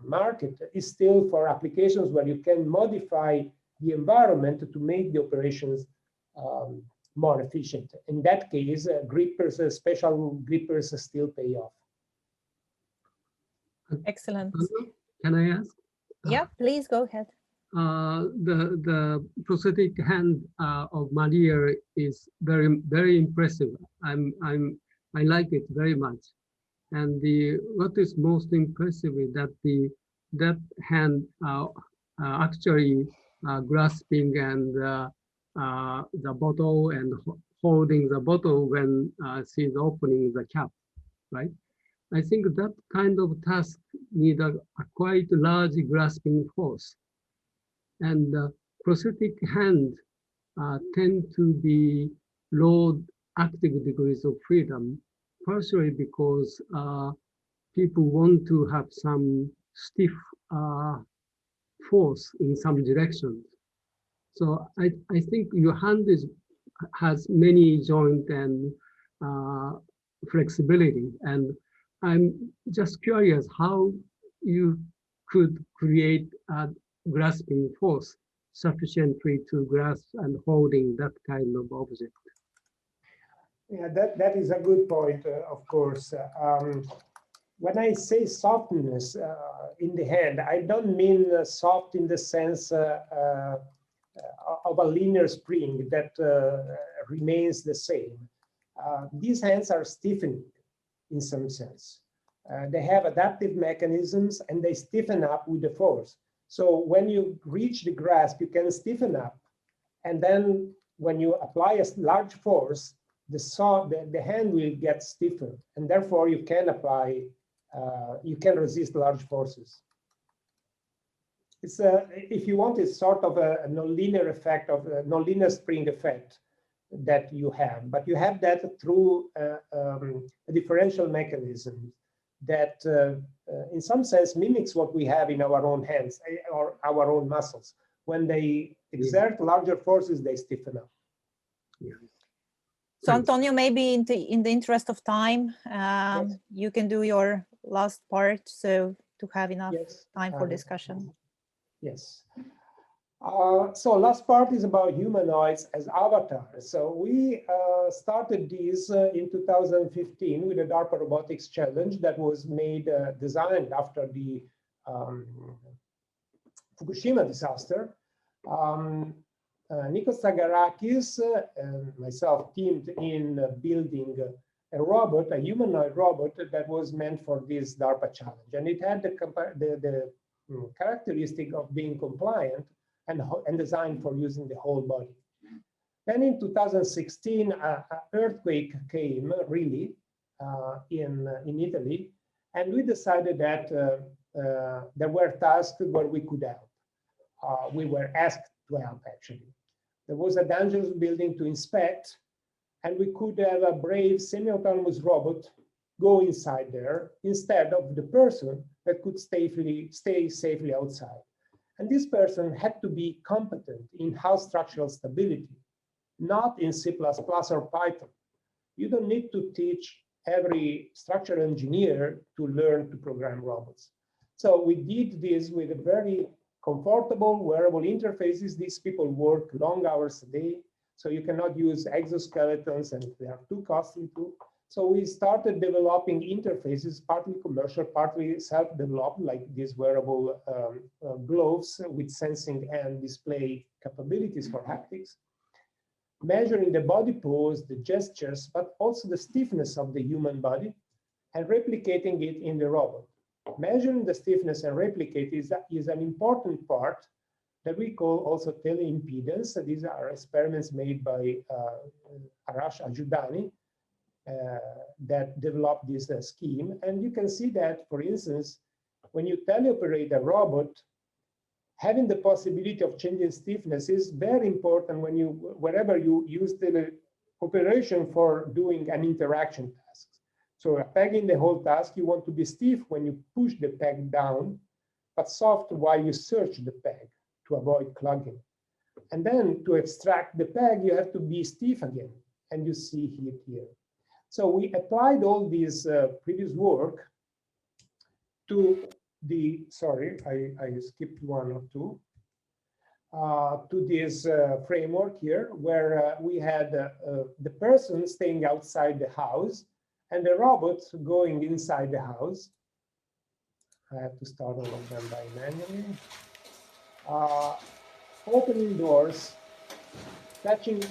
market is still for applications where you can modify the environment to make the operations more efficient. In that case, grippers, special grippers still pay off. Excellent. Can I ask? Yeah, please go ahead. The prosthetic hand of Maria is very impressive. I like it very much. And what is most impressive is that that hand actually grasping and the bottle and holding the bottle when she's opening the cap, right? I think that kind of task needs a quite large grasping force. And prosthetic hand tend to be low active degrees of freedom, partially because people want to have some stiff force in some directions. So I think your hand has many joint and flexibility. And I'm just curious how you could create a grasping force sufficiently to grasp and holding that kind of object. Yeah, that is a good point, of course. When I say softness in the hand, I don't mean soft in the sense of a linear spring that remains the same. These hands are stiffening in some sense. They have adaptive mechanisms and they stiffen up with the force. So when you reach the grasp, you can stiffen up. And then when you apply a large force, the hand will get stiffer. And therefore you can apply, you can resist large forces. it's if you want, it's sort of a nonlinear effect of a nonlinear spring effect that you have, but you have that through a differential mechanism that in some sense mimics what we have in our own hands or our own muscles. When they exert larger forces, they stiffen up. So Antonio, maybe in the interest of time, yes, you can do your last part, so to have enough time for discussion. Yes. So last part is about humanoids as avatars. So we started this in 2015 with a DARPA Robotics Challenge that was designed after the Fukushima disaster. Nikos Tsagarakis and myself teamed in building a robot, a humanoid robot that was meant for this DARPA challenge. And it had the characteristic of being compliant and designed for using the whole body. Then in 2016, an earthquake came, really, in Italy, and we decided that there were tasks where we could help. We were asked to help, actually. There was a dangerous building to inspect, and we could have a brave semi-autonomous robot go inside there instead of the person that could stay safely outside. And this person had to be competent in house structural stability, not in C++ or Python. You don't need to teach every structural engineer to learn to program robots. So we did this with a very comfortable, wearable interfaces. These people work long hours a day, so you cannot use exoskeletons, and they are too costly too. So we started developing interfaces, partly commercial, partly self-developed, like these wearable gloves with sensing and display capabilities for haptics, measuring the body pose, the gestures, but also the stiffness of the human body, and replicating it in the robot. Measuring the stiffness and replicate is an important part that we call also teleimpedance. These are experiments made by Arash Ajudani, that developed this scheme. And you can see that, for instance, when you teleoperate a robot, having the possibility of changing stiffness is very important wherever you use the operation for doing an interaction task. So pegging the whole task, you want to be stiff when you push the peg down, but soft while you search the peg to avoid clogging. And then to extract the peg, you have to be stiff again, and you see it here. So we applied all this previous work to the, sorry, I skipped one or two, to this framework here, where we had the person staying outside the house and the robot going inside the house. I have to start all of them by manually. Opening doors, touching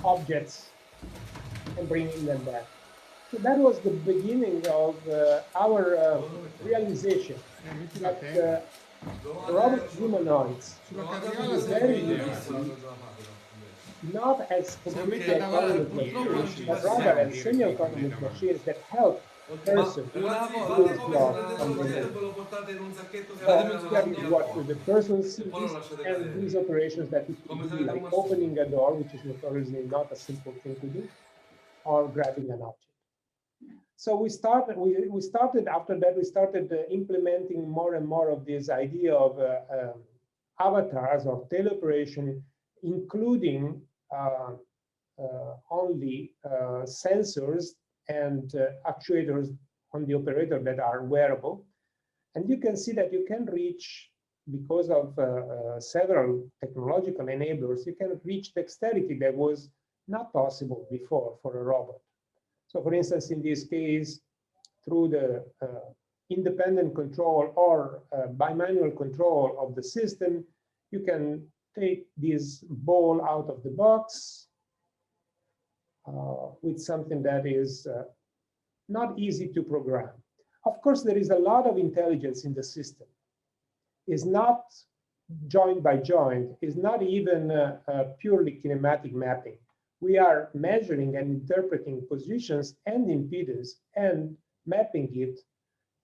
objects, and bringing them back. So that was the beginning of our realization that robot humanoids is very easy, not as completely autonomous machines, but rather as semi-autonomous machines that help a person do his job from remote. That is what the person sees, and these operations that it could do, like opening a door, which is notoriously not a simple thing to do, or grabbing an object. So we started after that, we started implementing more and more of this idea of avatars or teleoperation, including only sensors and actuators on the operator that are wearable. And you can see that you can reach, because of several technological enablers, you can reach dexterity that was not possible before for a robot. So for instance, in this case, through the independent control or bimanual control of the system, you can take this ball out of the box with something that is not easy to program. Of course, there is a lot of intelligence in the system. It's not joint by joint, it's not even purely kinematic mapping. We are measuring and interpreting positions and impedance and mapping it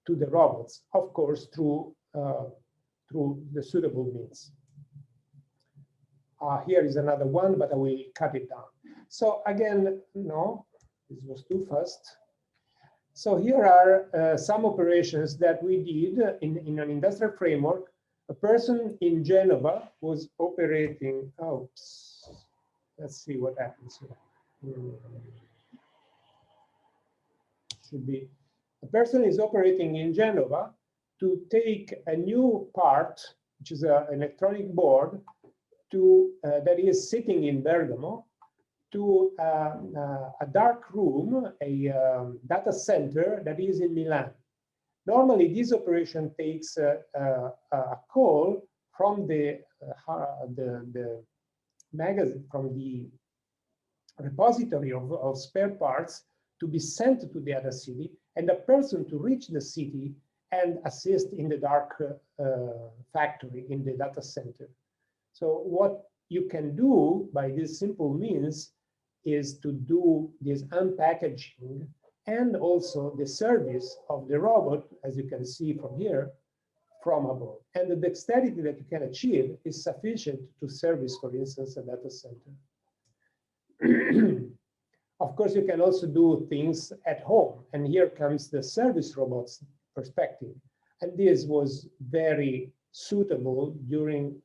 to the robots, of course, through through the suitable means. Here is another one, but I will cut it down. So again, no, this was too fast. So here are some operations that we did in an industrial framework. A person in Genova was operating, oops, let's see what happens here. Should be, a person is operating in Genova to take a new part, which is an electronic board, to that is sitting in Bergamo, to a dark room, a data center that is in Milan. Normally, this operation takes a call from the magazine, from the repository of spare parts to be sent to the other city, and a person to reach the city and assist in the dark factory in the data center. So what you can do by this simple means is to do this unpackaging and also the service of the robot, as you can see from here, from above. And the dexterity that you can achieve is sufficient to service, for instance, a data center. Of course, you can also do things at home. And here comes the service robots perspective. And this was very suitable during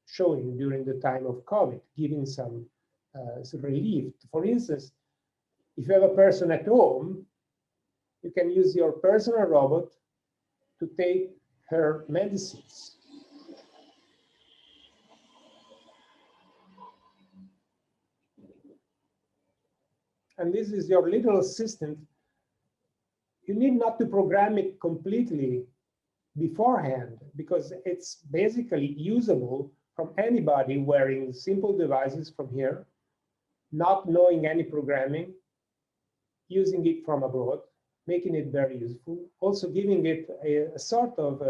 showing during the time of COVID, giving some relief. For instance, if you have a person at home, you can use your personal robot to take her medicines. And this is your little assistant. You need not to program it completely beforehand, because it's basically usable from anybody wearing simple devices from here, not knowing any programming, using it from abroad, making it very useful, also giving it a sort of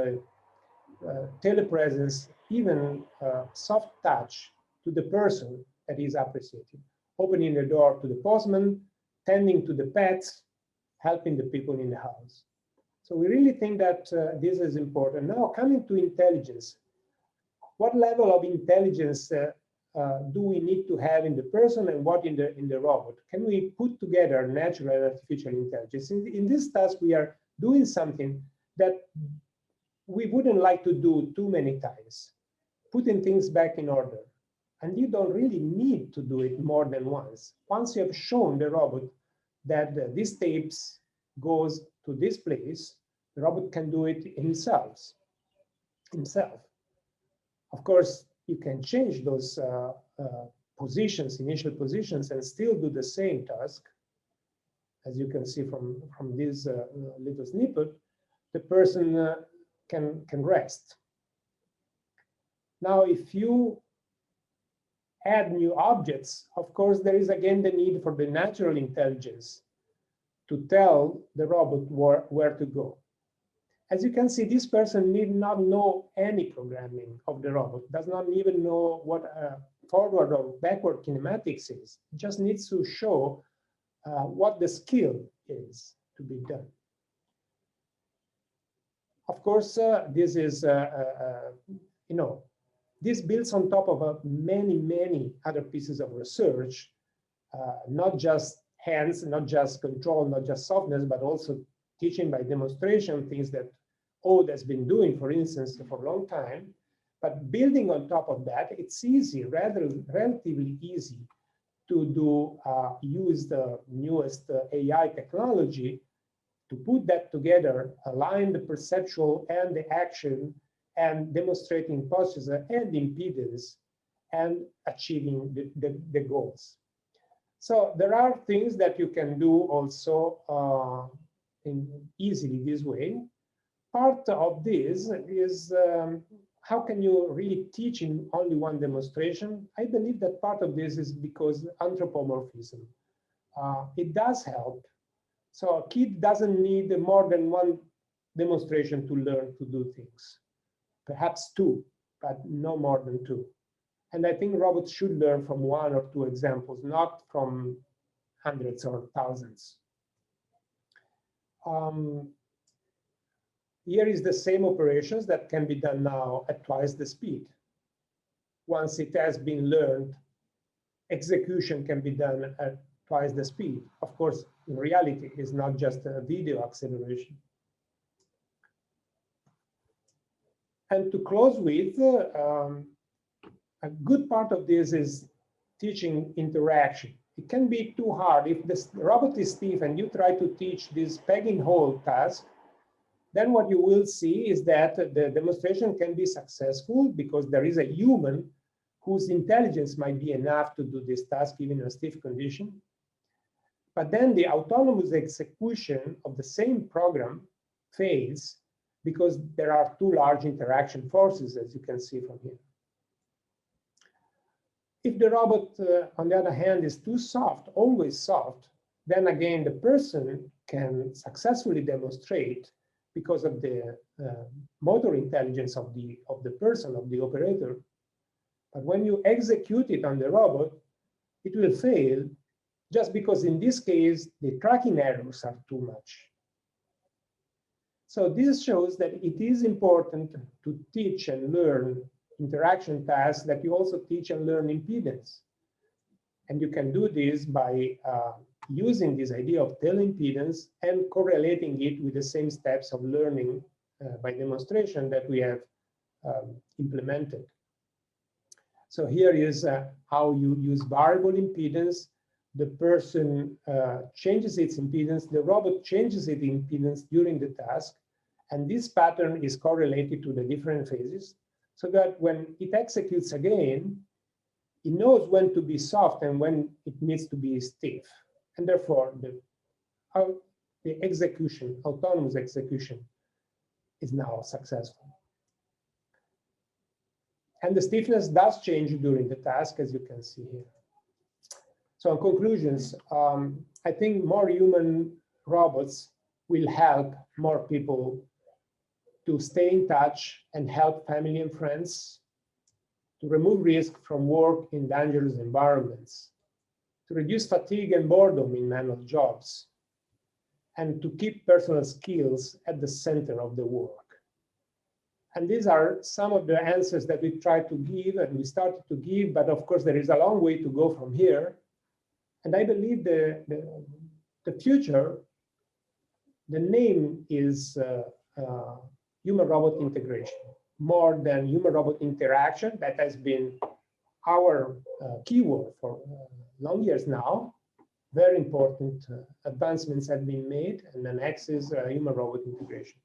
telepresence, even soft touch to the person that is appreciated, opening the door to the postman, tending to the pets, helping the people in the house. So we really think that this is important. Now, coming to intelligence, what level of intelligence do we need to have in the person and what in the robot? Can we put together natural and artificial intelligence? In this task, we are doing something that we wouldn't like to do too many times, putting things back in order. And you don't really need to do it more than once. Once you have shown the robot that this tapes goes to this place, the robot can do it himself. Of course, you can change those positions, initial positions, and still do the same task. As you can see from this little snippet, the person can rest. Now, if you add new objects, of course, there is again the need for the natural intelligence to tell the robot where to go. As you can see, this person need not know any programming of the robot, does not even know what forward or backward kinematics is. It just needs to show what the skill is to be done. Of course, this is, this builds on top of many other pieces of research, not just hands, not just control, not just softness, but also teaching by demonstration, things that Ode has been doing, for instance, for a long time. But building on top of that, it's easy, relatively easy to use the newest AI technology to put that together, align the perceptual and the action, and demonstrating posture and impedance, and achieving the goals. So there are things that you can do also easily this way. Part of this is how can you really teach in only one demonstration? I believe that part of this is because anthropomorphism. It does help. So a kid doesn't need more than one demonstration to learn to do things. Perhaps two, but no more than two. And I think robots should learn from one or two examples, not from hundreds or thousands. Here is the same operations that can be done now at twice the speed. Once it has been learned, execution can be done at twice the speed. Of course, in reality, it's not just a video acceleration. And to close with, a good part of this is teaching interaction. It can be too hard. If the robot is stiff and you try to teach this peg and hold task, then what you will see is that the demonstration can be successful because there is a human whose intelligence might be enough to do this task even in a stiff condition. But then the autonomous execution of the same program fails because there are too large interaction forces, as you can see from here. If the robot, on the other hand, is too soft, always soft, then again, the person can successfully demonstrate because of the motor intelligence of the person, of the operator. But when you execute it on the robot, it will fail just because in this case, the tracking errors are too much. So this shows that it is important to teach and learn interaction tasks that you also teach and learn impedance. And you can do this by using this idea of teleimpedance and correlating it with the same steps of learning by demonstration that we have implemented. So here is how you use variable impedance. The person changes its impedance, the robot changes its impedance during the task, and this pattern is correlated to the different phases, so that when it executes again, it knows when to be soft and when it needs to be stiff. And therefore, the execution, autonomous execution, is now successful. And the stiffness does change during the task, as you can see here. So in conclusions, I think more human robots will help more people to stay in touch and help family and friends, to remove risk from work in dangerous environments, to reduce fatigue and boredom in manual jobs, and to keep personal skills at the center of the work. And these are some of the answers that we tried to give and we started to give, but of course there is a long way to go from here. And I believe the future, the name is human-robot integration, more than human-robot interaction. That has been our keyword for long years now. Very important advancements have been made, and the next is human-robot integration.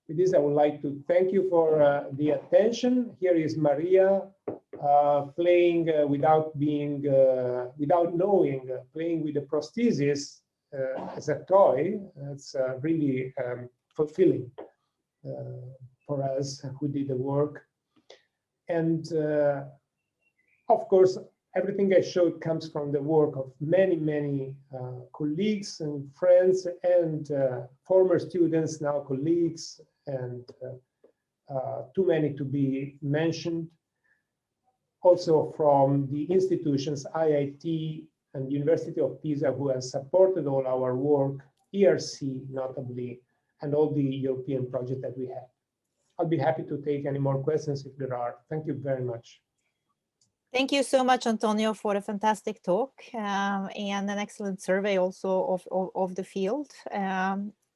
With this, I would like to thank you for the attention. Here is Maria playing without knowing, playing with the prosthesis as a toy. It's really fulfilling for us who did the work. And of course, everything I showed comes from the work of many, many colleagues and friends and former students, now colleagues, and too many to be mentioned. Also from the institutions, IIT and University of Pisa, who have supported all our work, ERC notably, and all the European projects that we have. I'll be happy to take any more questions if there are. Thank you very much. Thank you so much, Antonio, for a fantastic talk and an excellent survey also of the field.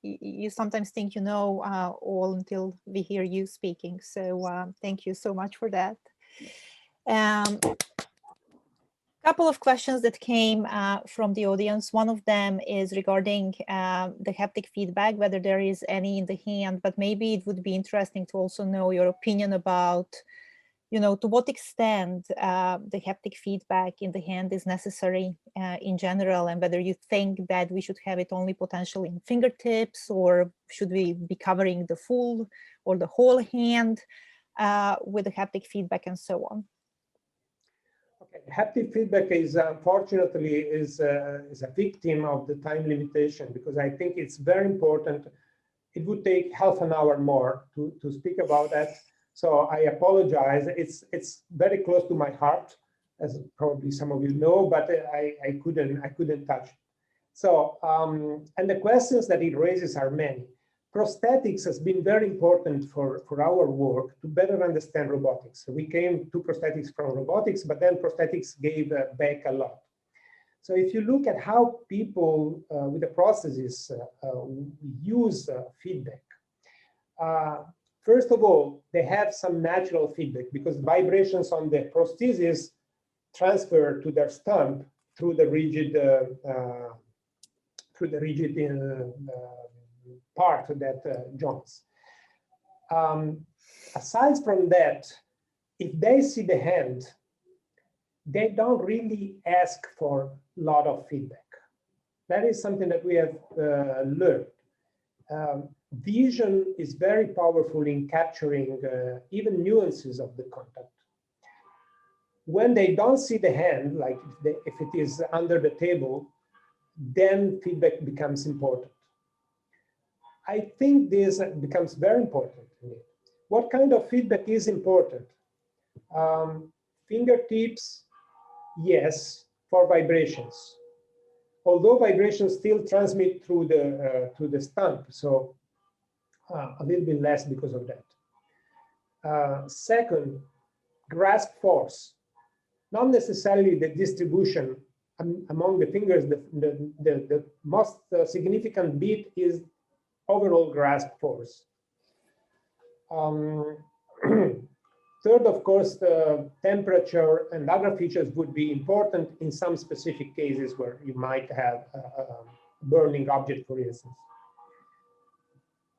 You sometimes think you know all until we hear you speaking. So thank you so much for that. Couple of questions that came from the audience. One of them is regarding the haptic feedback, whether there is any in the hand, but maybe it would be interesting to also know your opinion about, to what extent the haptic feedback in the hand is necessary in general, and whether you think that we should have it only potentially in fingertips, or should we be covering the full or the whole hand with the haptic feedback and so on. Okay. Haptic feedback is unfortunately is a victim of the time limitation, because I think it's very important. It would take half an hour more to speak about that. So I apologize. It's very close to my heart, as probably some of you know, but I couldn't touch it. So and the questions that it raises are many. prosthetics has been very important for our work to better understand robotics. So we came to prosthetics from robotics, but then prosthetics gave back a lot. So if you look at how people with the prostheses use feedback, first of all, they have some natural feedback because vibrations on the prosthesis transfer to their stump through the rigid part that joints. Aside from that, if they see the hand, they don't really ask for a lot of feedback. That is something that we have learned. Vision is very powerful in capturing even nuances of the contact. When they don't see the hand, like if it is under the table, then feedback becomes important. I think this becomes very important to me. What kind of feedback is important? Fingertips, yes, for vibrations. Although vibrations still transmit through the stump, so a little bit less because of that. Second, grasp force. Not necessarily the distribution among the fingers. The most significant bit is overall grasp force. Third, of course, the temperature and other features would be important in some specific cases where you might have a burning object, for instance.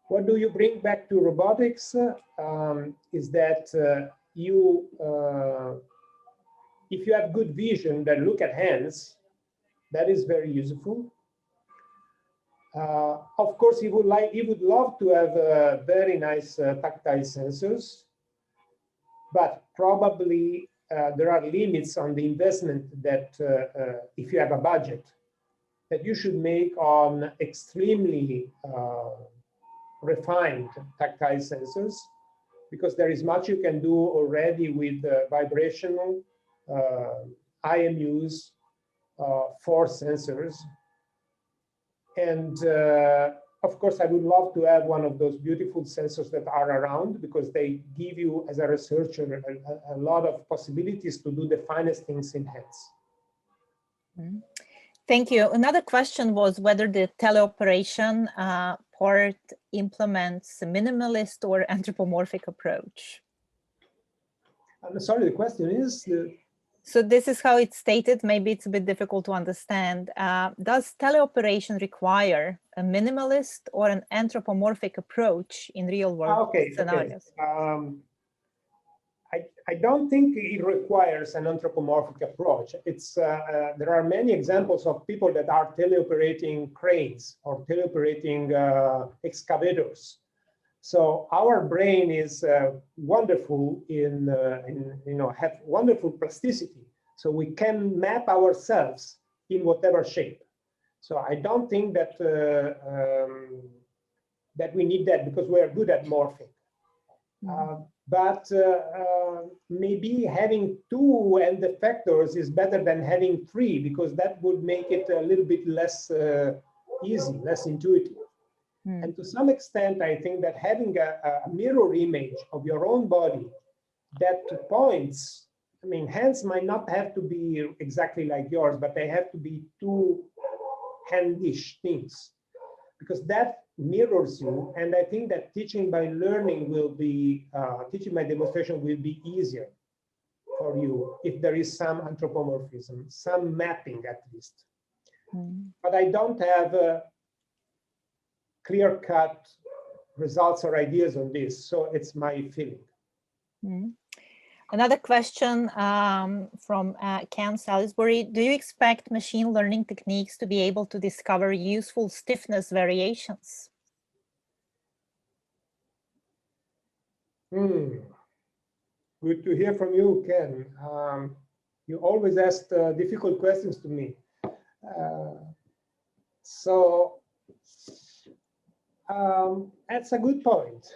What do you bring back to robotics is that if you have good vision that look at hands, that is very useful. Of course, he would love to have very nice tactile sensors, but probably there are limits on the investment that if you have a budget, that you should make on extremely refined tactile sensors, because there is much you can do already with vibrational IMUs, force sensors. And of course, I would love to have one of those beautiful sensors that are around, because they give you, as a researcher, a lot of possibilities to do the finest things in hands. Mm-hmm. Thank you. Another question was whether the teleoperation part implements a minimalist or anthropomorphic approach. I'm sorry, the question is? So this is how it's stated. Maybe it's a bit difficult to understand. Does teleoperation require a minimalist or an anthropomorphic approach in real-world scenarios? Okay. I don't think it requires an anthropomorphic approach. It's there are many examples of people that are teleoperating cranes or teleoperating excavators. So our brain is wonderful in have wonderful plasticity. So we can map ourselves in whatever shape. So I don't think that that we need that, because we are good at morphing. But maybe having 2 end effectors is better than having 3, because that would make it a little bit less easy, less intuitive. And to some extent, I think that having a mirror image of your own body that points, I mean, hands might not have to be exactly like yours, but they have to be 2 handish things, because that mirrors you. And I think that teaching by learning will be, teaching by demonstration will be easier for you if there is some anthropomorphism, some mapping at least. But I don't have clear-cut results or ideas on this, so it's my feeling. Another question from Ken Salisbury. Do you expect machine learning techniques to be able to discover useful stiffness variations? Good to hear from you, Ken. You always ask difficult questions to me. That's a good point.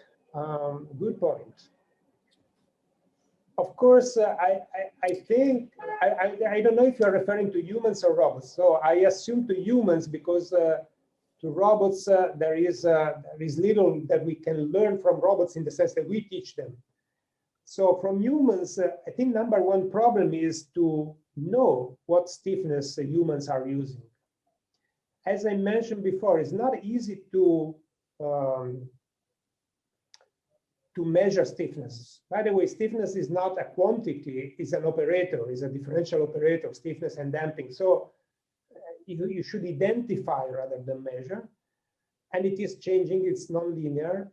Good point. Of course, I think, I don't know if you're referring to humans or robots. So I assume to humans because To robots, there is little that we can learn from robots in the sense that we teach them. So from humans, I think number one problem is to know what stiffness humans are using. As I mentioned before, it's not easy to measure stiffness. By the way, stiffness is not a quantity, it's an operator, it's a differential operator, stiffness and damping. So you should identify rather than measure. And it is changing, it's non-linear.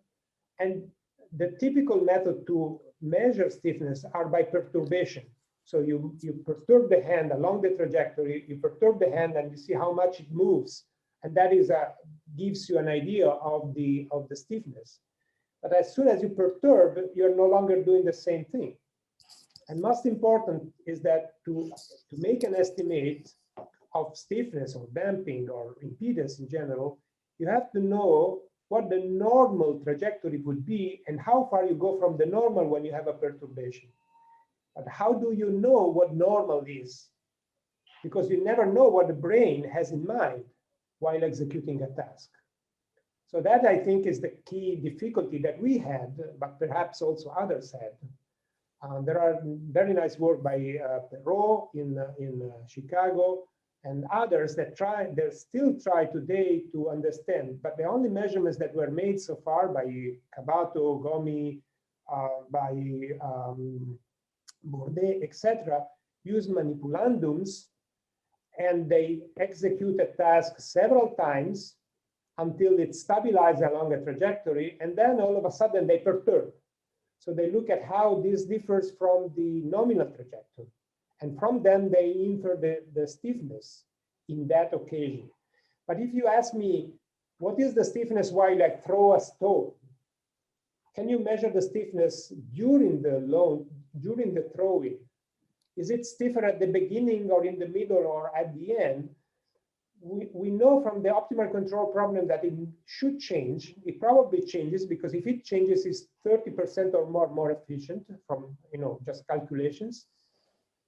And the typical method to measure stiffness are by perturbation. So you perturb the hand along the trajectory, you perturb the hand and you see how much it moves. And that gives you an idea of the stiffness. But as soon as you perturb, you're no longer doing the same thing. And most important is that to make an estimate of stiffness or damping or impedance in general, you have to know what the normal trajectory would be and how far you go from the normal when you have a perturbation. But how do you know what normal is? Because you never know what the brain has in mind while executing a task. So that, I think, is the key difficulty that we had, but perhaps also others had. There are very nice work by Perot in Chicago and others that they still try today to understand, but the only measurements that were made so far by Cabato, Gomi, by Bourdet, etc., use manipulandums, and they execute a task several times until it stabilizes along a trajectory, and then all of a sudden they perturb. So they look at how this differs from the nominal trajectory. And from them, they infer the stiffness in that occasion. But if you ask me, what is the stiffness while I throw a stone? Can you measure the stiffness during the throwing? Is it stiffer at the beginning or in the middle or at the end? We know from the optimal control problem that it should change. It probably changes because if it changes, it's 30% or more efficient from just calculations.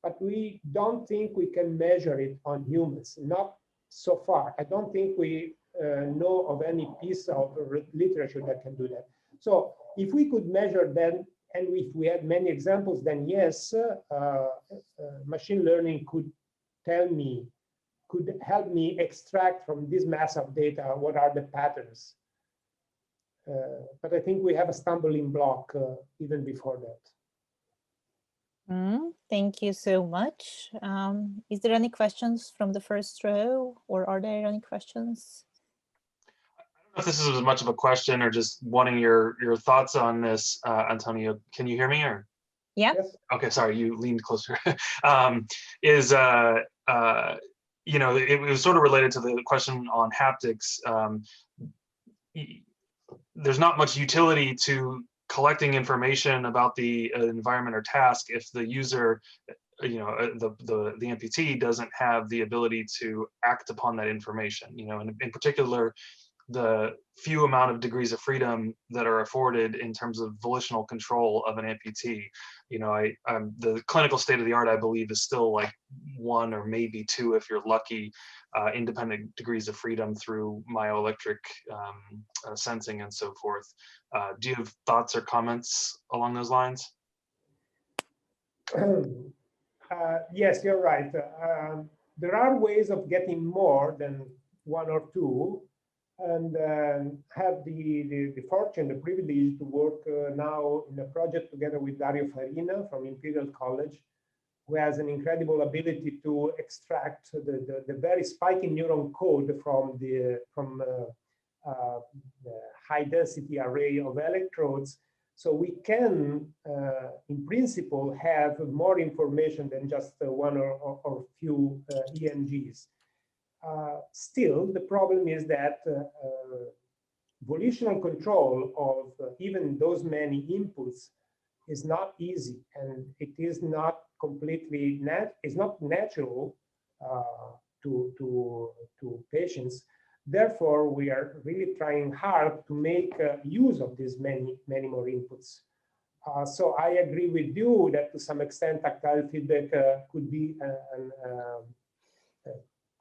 But we don't think we can measure it on humans, not so far. I don't think we know of any piece of literature that can do that. So if we could measure then, and if we had many examples, then yes, machine learning could help me extract from this mass of data what are the patterns. But I think we have a stumbling block even before that. Thank you so much. Is there any questions from the first row, or are there any questions? I don't know if this is as much of a question or just wanting your thoughts on this, Antonio. Can you hear me? Or? Yeah. Yes. Okay, sorry, you leaned closer. It was sort of related to the question on haptics. There's not much utility to collecting information about the environment or task if the user, the amputee doesn't have the ability to act upon that information. And in particular, the few amount of degrees of freedom that are afforded in terms of volitional control of an amputee. The clinical state of the art, I believe, is still like 1 or maybe 2, if you're lucky, independent degrees of freedom through myoelectric sensing and so forth. Do you have thoughts or comments along those lines? Yes, you're right. There are ways of getting more than 1 or 2. And have the fortune, the privilege to work now in a project together with Dario Farina from Imperial College, who has an incredible ability to extract the very spiky neuron code from the high density array of electrodes. So we can, in principle, have more information than just 1 or few EMGs. Still, the problem is that volitional control of even those many inputs is not easy, and it is not completely it's not natural to patients. Therefore, we are really trying hard to make use of these many more inputs. So I agree with you that to some extent tactile feedback could be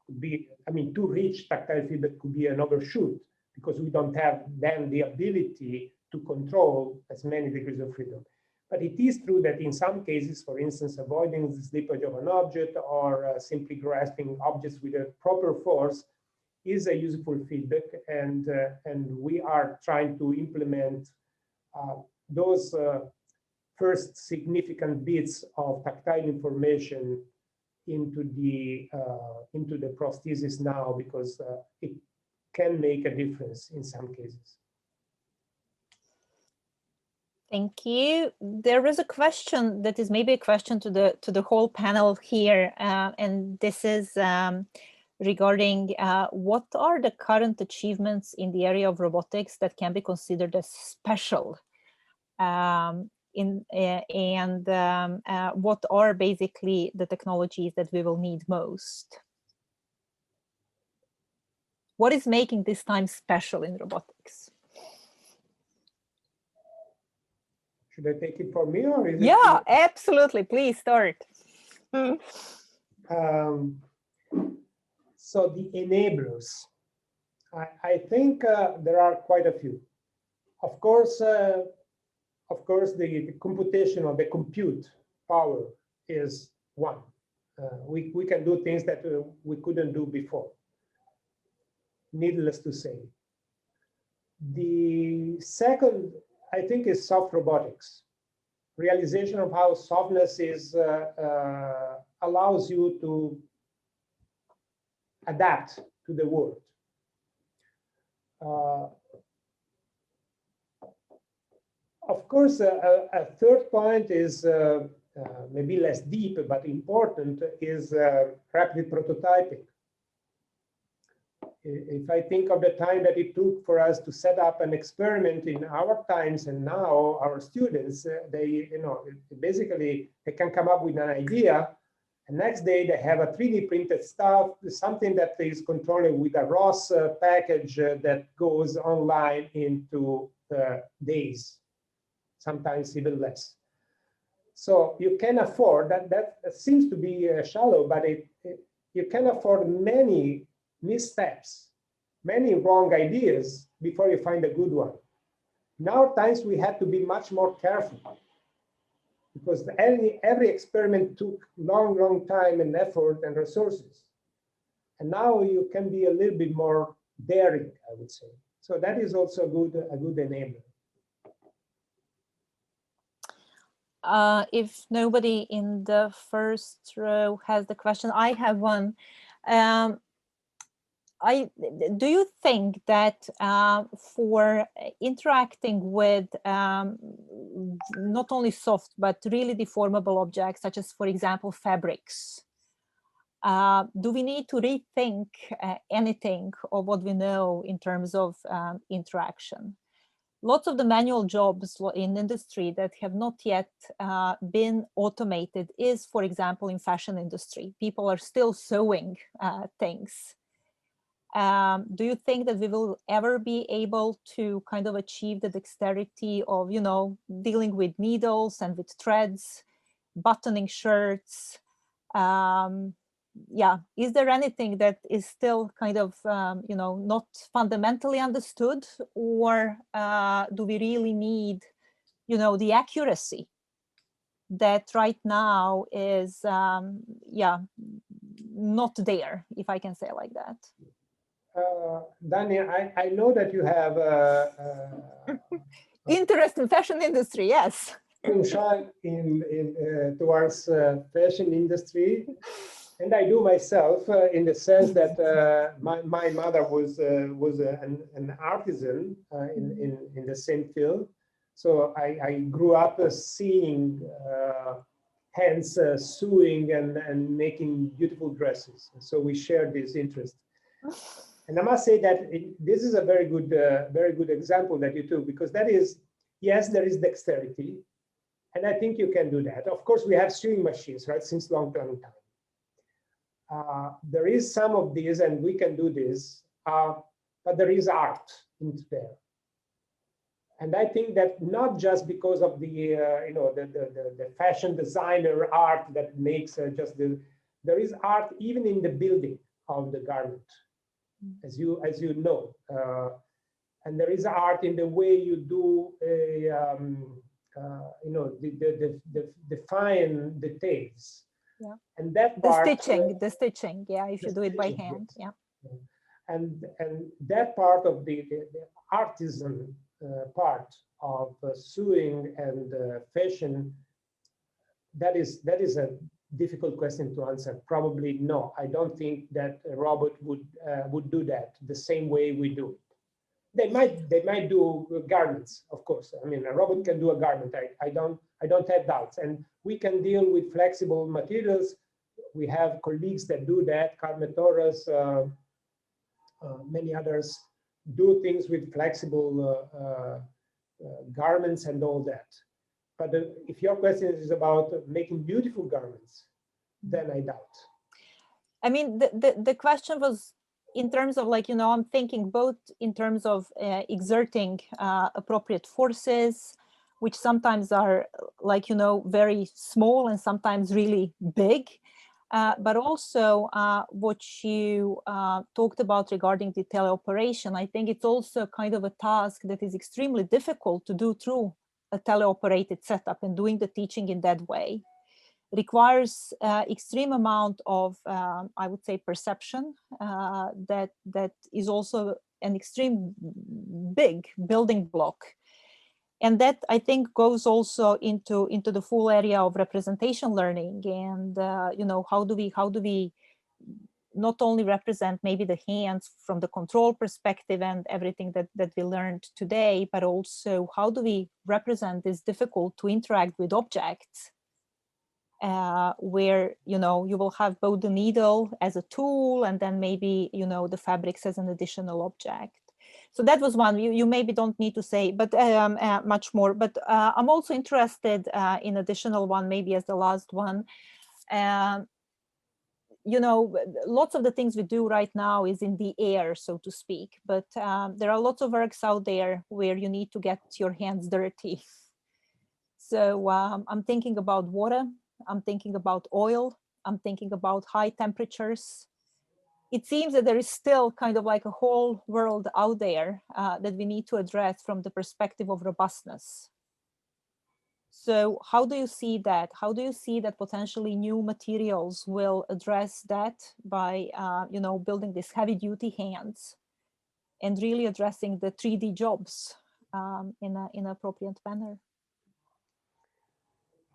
could be, I mean, too rich tactile feedback could be an overshoot because we don't have then the ability to control as many degrees of freedom. But it is true that in some cases, for instance, avoiding the slippage of an object or simply grasping objects with a proper force is a useful feedback, and we are trying to implement those first significant bits of tactile information into the prosthesis now, because it can make a difference in some cases. Thank you. There is a question that is maybe a question to the whole panel here, and this is regarding what are the current achievements in the area of robotics that can be considered as special, and what are basically the technologies that we will need most? What is making this time special in robotics? Should I take it for me, or is yeah, it? Absolutely. Please start. So the enablers, I think there are quite a few. Of course, the computational, the compute power is one. We can do things that we couldn't do before. Needless to say. The second, I think, is soft robotics. Realization of how softness is allows you to adapt to the world. Of course, a third point is maybe less deep but important, is rapid prototyping. If I think of the time that it took for us to set up an experiment in our times, and now our students, they basically they can come up with an idea, and next day they have a 3D printed stuff, something that is controlled with a ROS package that goes online into days, sometimes even less. So you can afford that seems to be shallow, but you can afford many missteps, many wrong ideas before you find a good one. In our times, we had to be much more careful because every experiment took long time and effort and resources. And now you can be a little bit more daring, I would say. So that is also a good enabler. If nobody in the first row has the question, I have one. Do you think that for interacting with not only soft but really deformable objects, such as, for example, fabrics, do we need to rethink anything of what we know in terms of interaction? Lots of the manual jobs in industry that have not yet been automated is, for example, in fashion industry. People are still sewing things. Do you think that we will ever be able to kind of achieve the dexterity of, dealing with needles and with threads, buttoning shirts? Is there anything that is still kind of, not fundamentally understood, or do we really need, the accuracy that right now is, not there, if I can say it like that? Dani, I know that you have interest in fashion industry, yes. Towards fashion industry, and I do myself in the sense that my mother was an artisan in the same field, so I grew up seeing hands sewing and making beautiful dresses. So we shared this interest. And I must say that this is a very good example that you took, because that is, yes, there is dexterity, and I think you can do that. Of course, we have sewing machines, right, since long time. There is some of these, and we can do this, but there is art in there. And I think that not just because of the the fashion designer art that makes there is art even in the building. of the garment, as you know. And there is art in the way you do a, you know, the fine details. Yeah. And that part, the stitching, yeah, if you do it by hand, yes. yeah. And that part of the artisan part of sewing and fashion, that is a difficult question to answer. Probably no. I don't think that a robot would do that the same way we do it. They might do garments, of course. I mean, a robot can do a garment. I don't have doubts. And we can deal with flexible materials. We have colleagues that do that. Carmetoras, many others do things with flexible garments and all that. But if your question is about making beautiful garments, then I doubt. I mean, the question was in terms of, like, you know, I'm thinking both in terms of exerting appropriate forces, which sometimes are, like, you know, very small and sometimes really big. But also what you talked about regarding the teleoperation, I think it's also kind of a task that is extremely difficult to do through a teleoperated setup, and doing the teaching in that way requires extreme amount of, I would say, perception that is also an extreme big building block. And that, I think, goes also into the full area of representation learning. And you know, how do we not only represent maybe the hands from the control perspective and everything that we learned today, but also how do we represent this difficult to interact with objects, where, you know, you will have both the needle as a tool and then maybe, you know, the fabrics as an additional object. So that was one. You maybe don't need to say, but much more. But I'm also interested in additional one, maybe as the last one. You know, lots of the things we do right now is in the air, so to speak. But there are lots of works out there where you need to get your hands dirty. So I'm thinking about water. I'm thinking about oil. I'm thinking about high temperatures. It seems that there is still kind of like a whole world out there that we need to address from the perspective of robustness. So how do you see that? How do you see that potentially new materials will address that by, you know, building these heavy duty hands and really addressing the 3D jobs in an appropriate manner?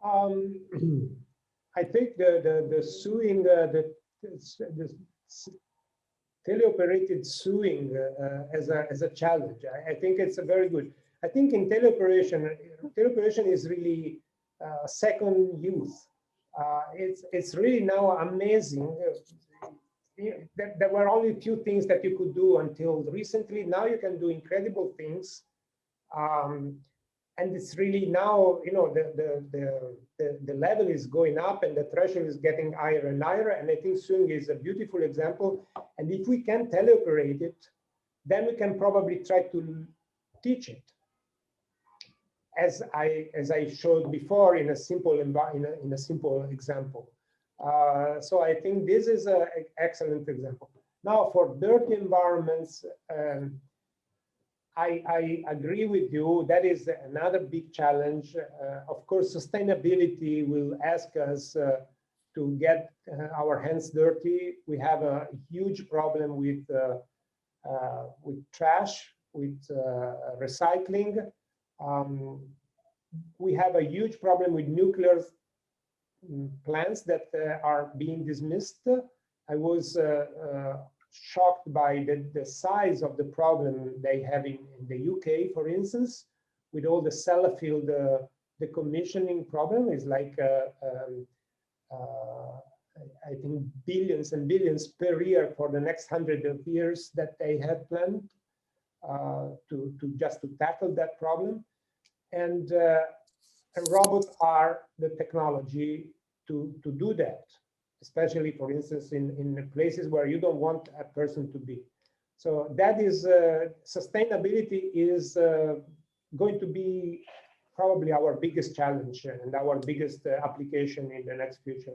I think the sewing, the teleoperated sewing as a challenge. I think it's a very good. I think in teleoperation is really second youth. It's really now amazing. There were only a few things that you could do until recently. Now you can do incredible things. And it's really now, you know, the level is going up and the threshold is getting higher and higher. And I think sewing is a beautiful example. And if we can teleoperate it, then we can probably try to teach it, as I showed before in a simple example. So I think this is an excellent example. Now for dirty environments, I agree with you. That is another big challenge. Of course, sustainability will ask us to get our hands dirty. We have a huge problem with trash, with recycling. We have a huge problem with nuclear plants that are being dismissed. I was shocked by the size of the problem they have in the UK, for instance, with all the Sellafield, the commissioning problem is like, I think, billions and billions per year for the next 100 years that they have planned to tackle that problem. And robots are the technology to do that, especially, for instance, in places where you don't want a person to be. So that is, sustainability is going to be probably our biggest challenge and our biggest application in the next future.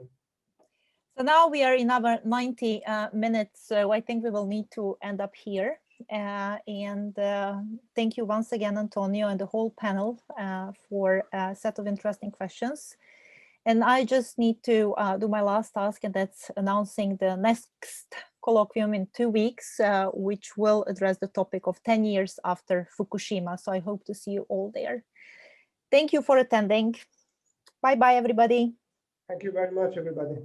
So now we are in our 90 minutes, so I think we will need to end up here. Thank you once again, Antonio, and the whole panel for a set of interesting questions. And I just need to do my last task, and that's announcing the next colloquium in 2 weeks, which will address the topic of 10 years after Fukushima. So I hope to see you all there. Thank you for attending. Bye-bye, everybody. Thank you very much, everybody.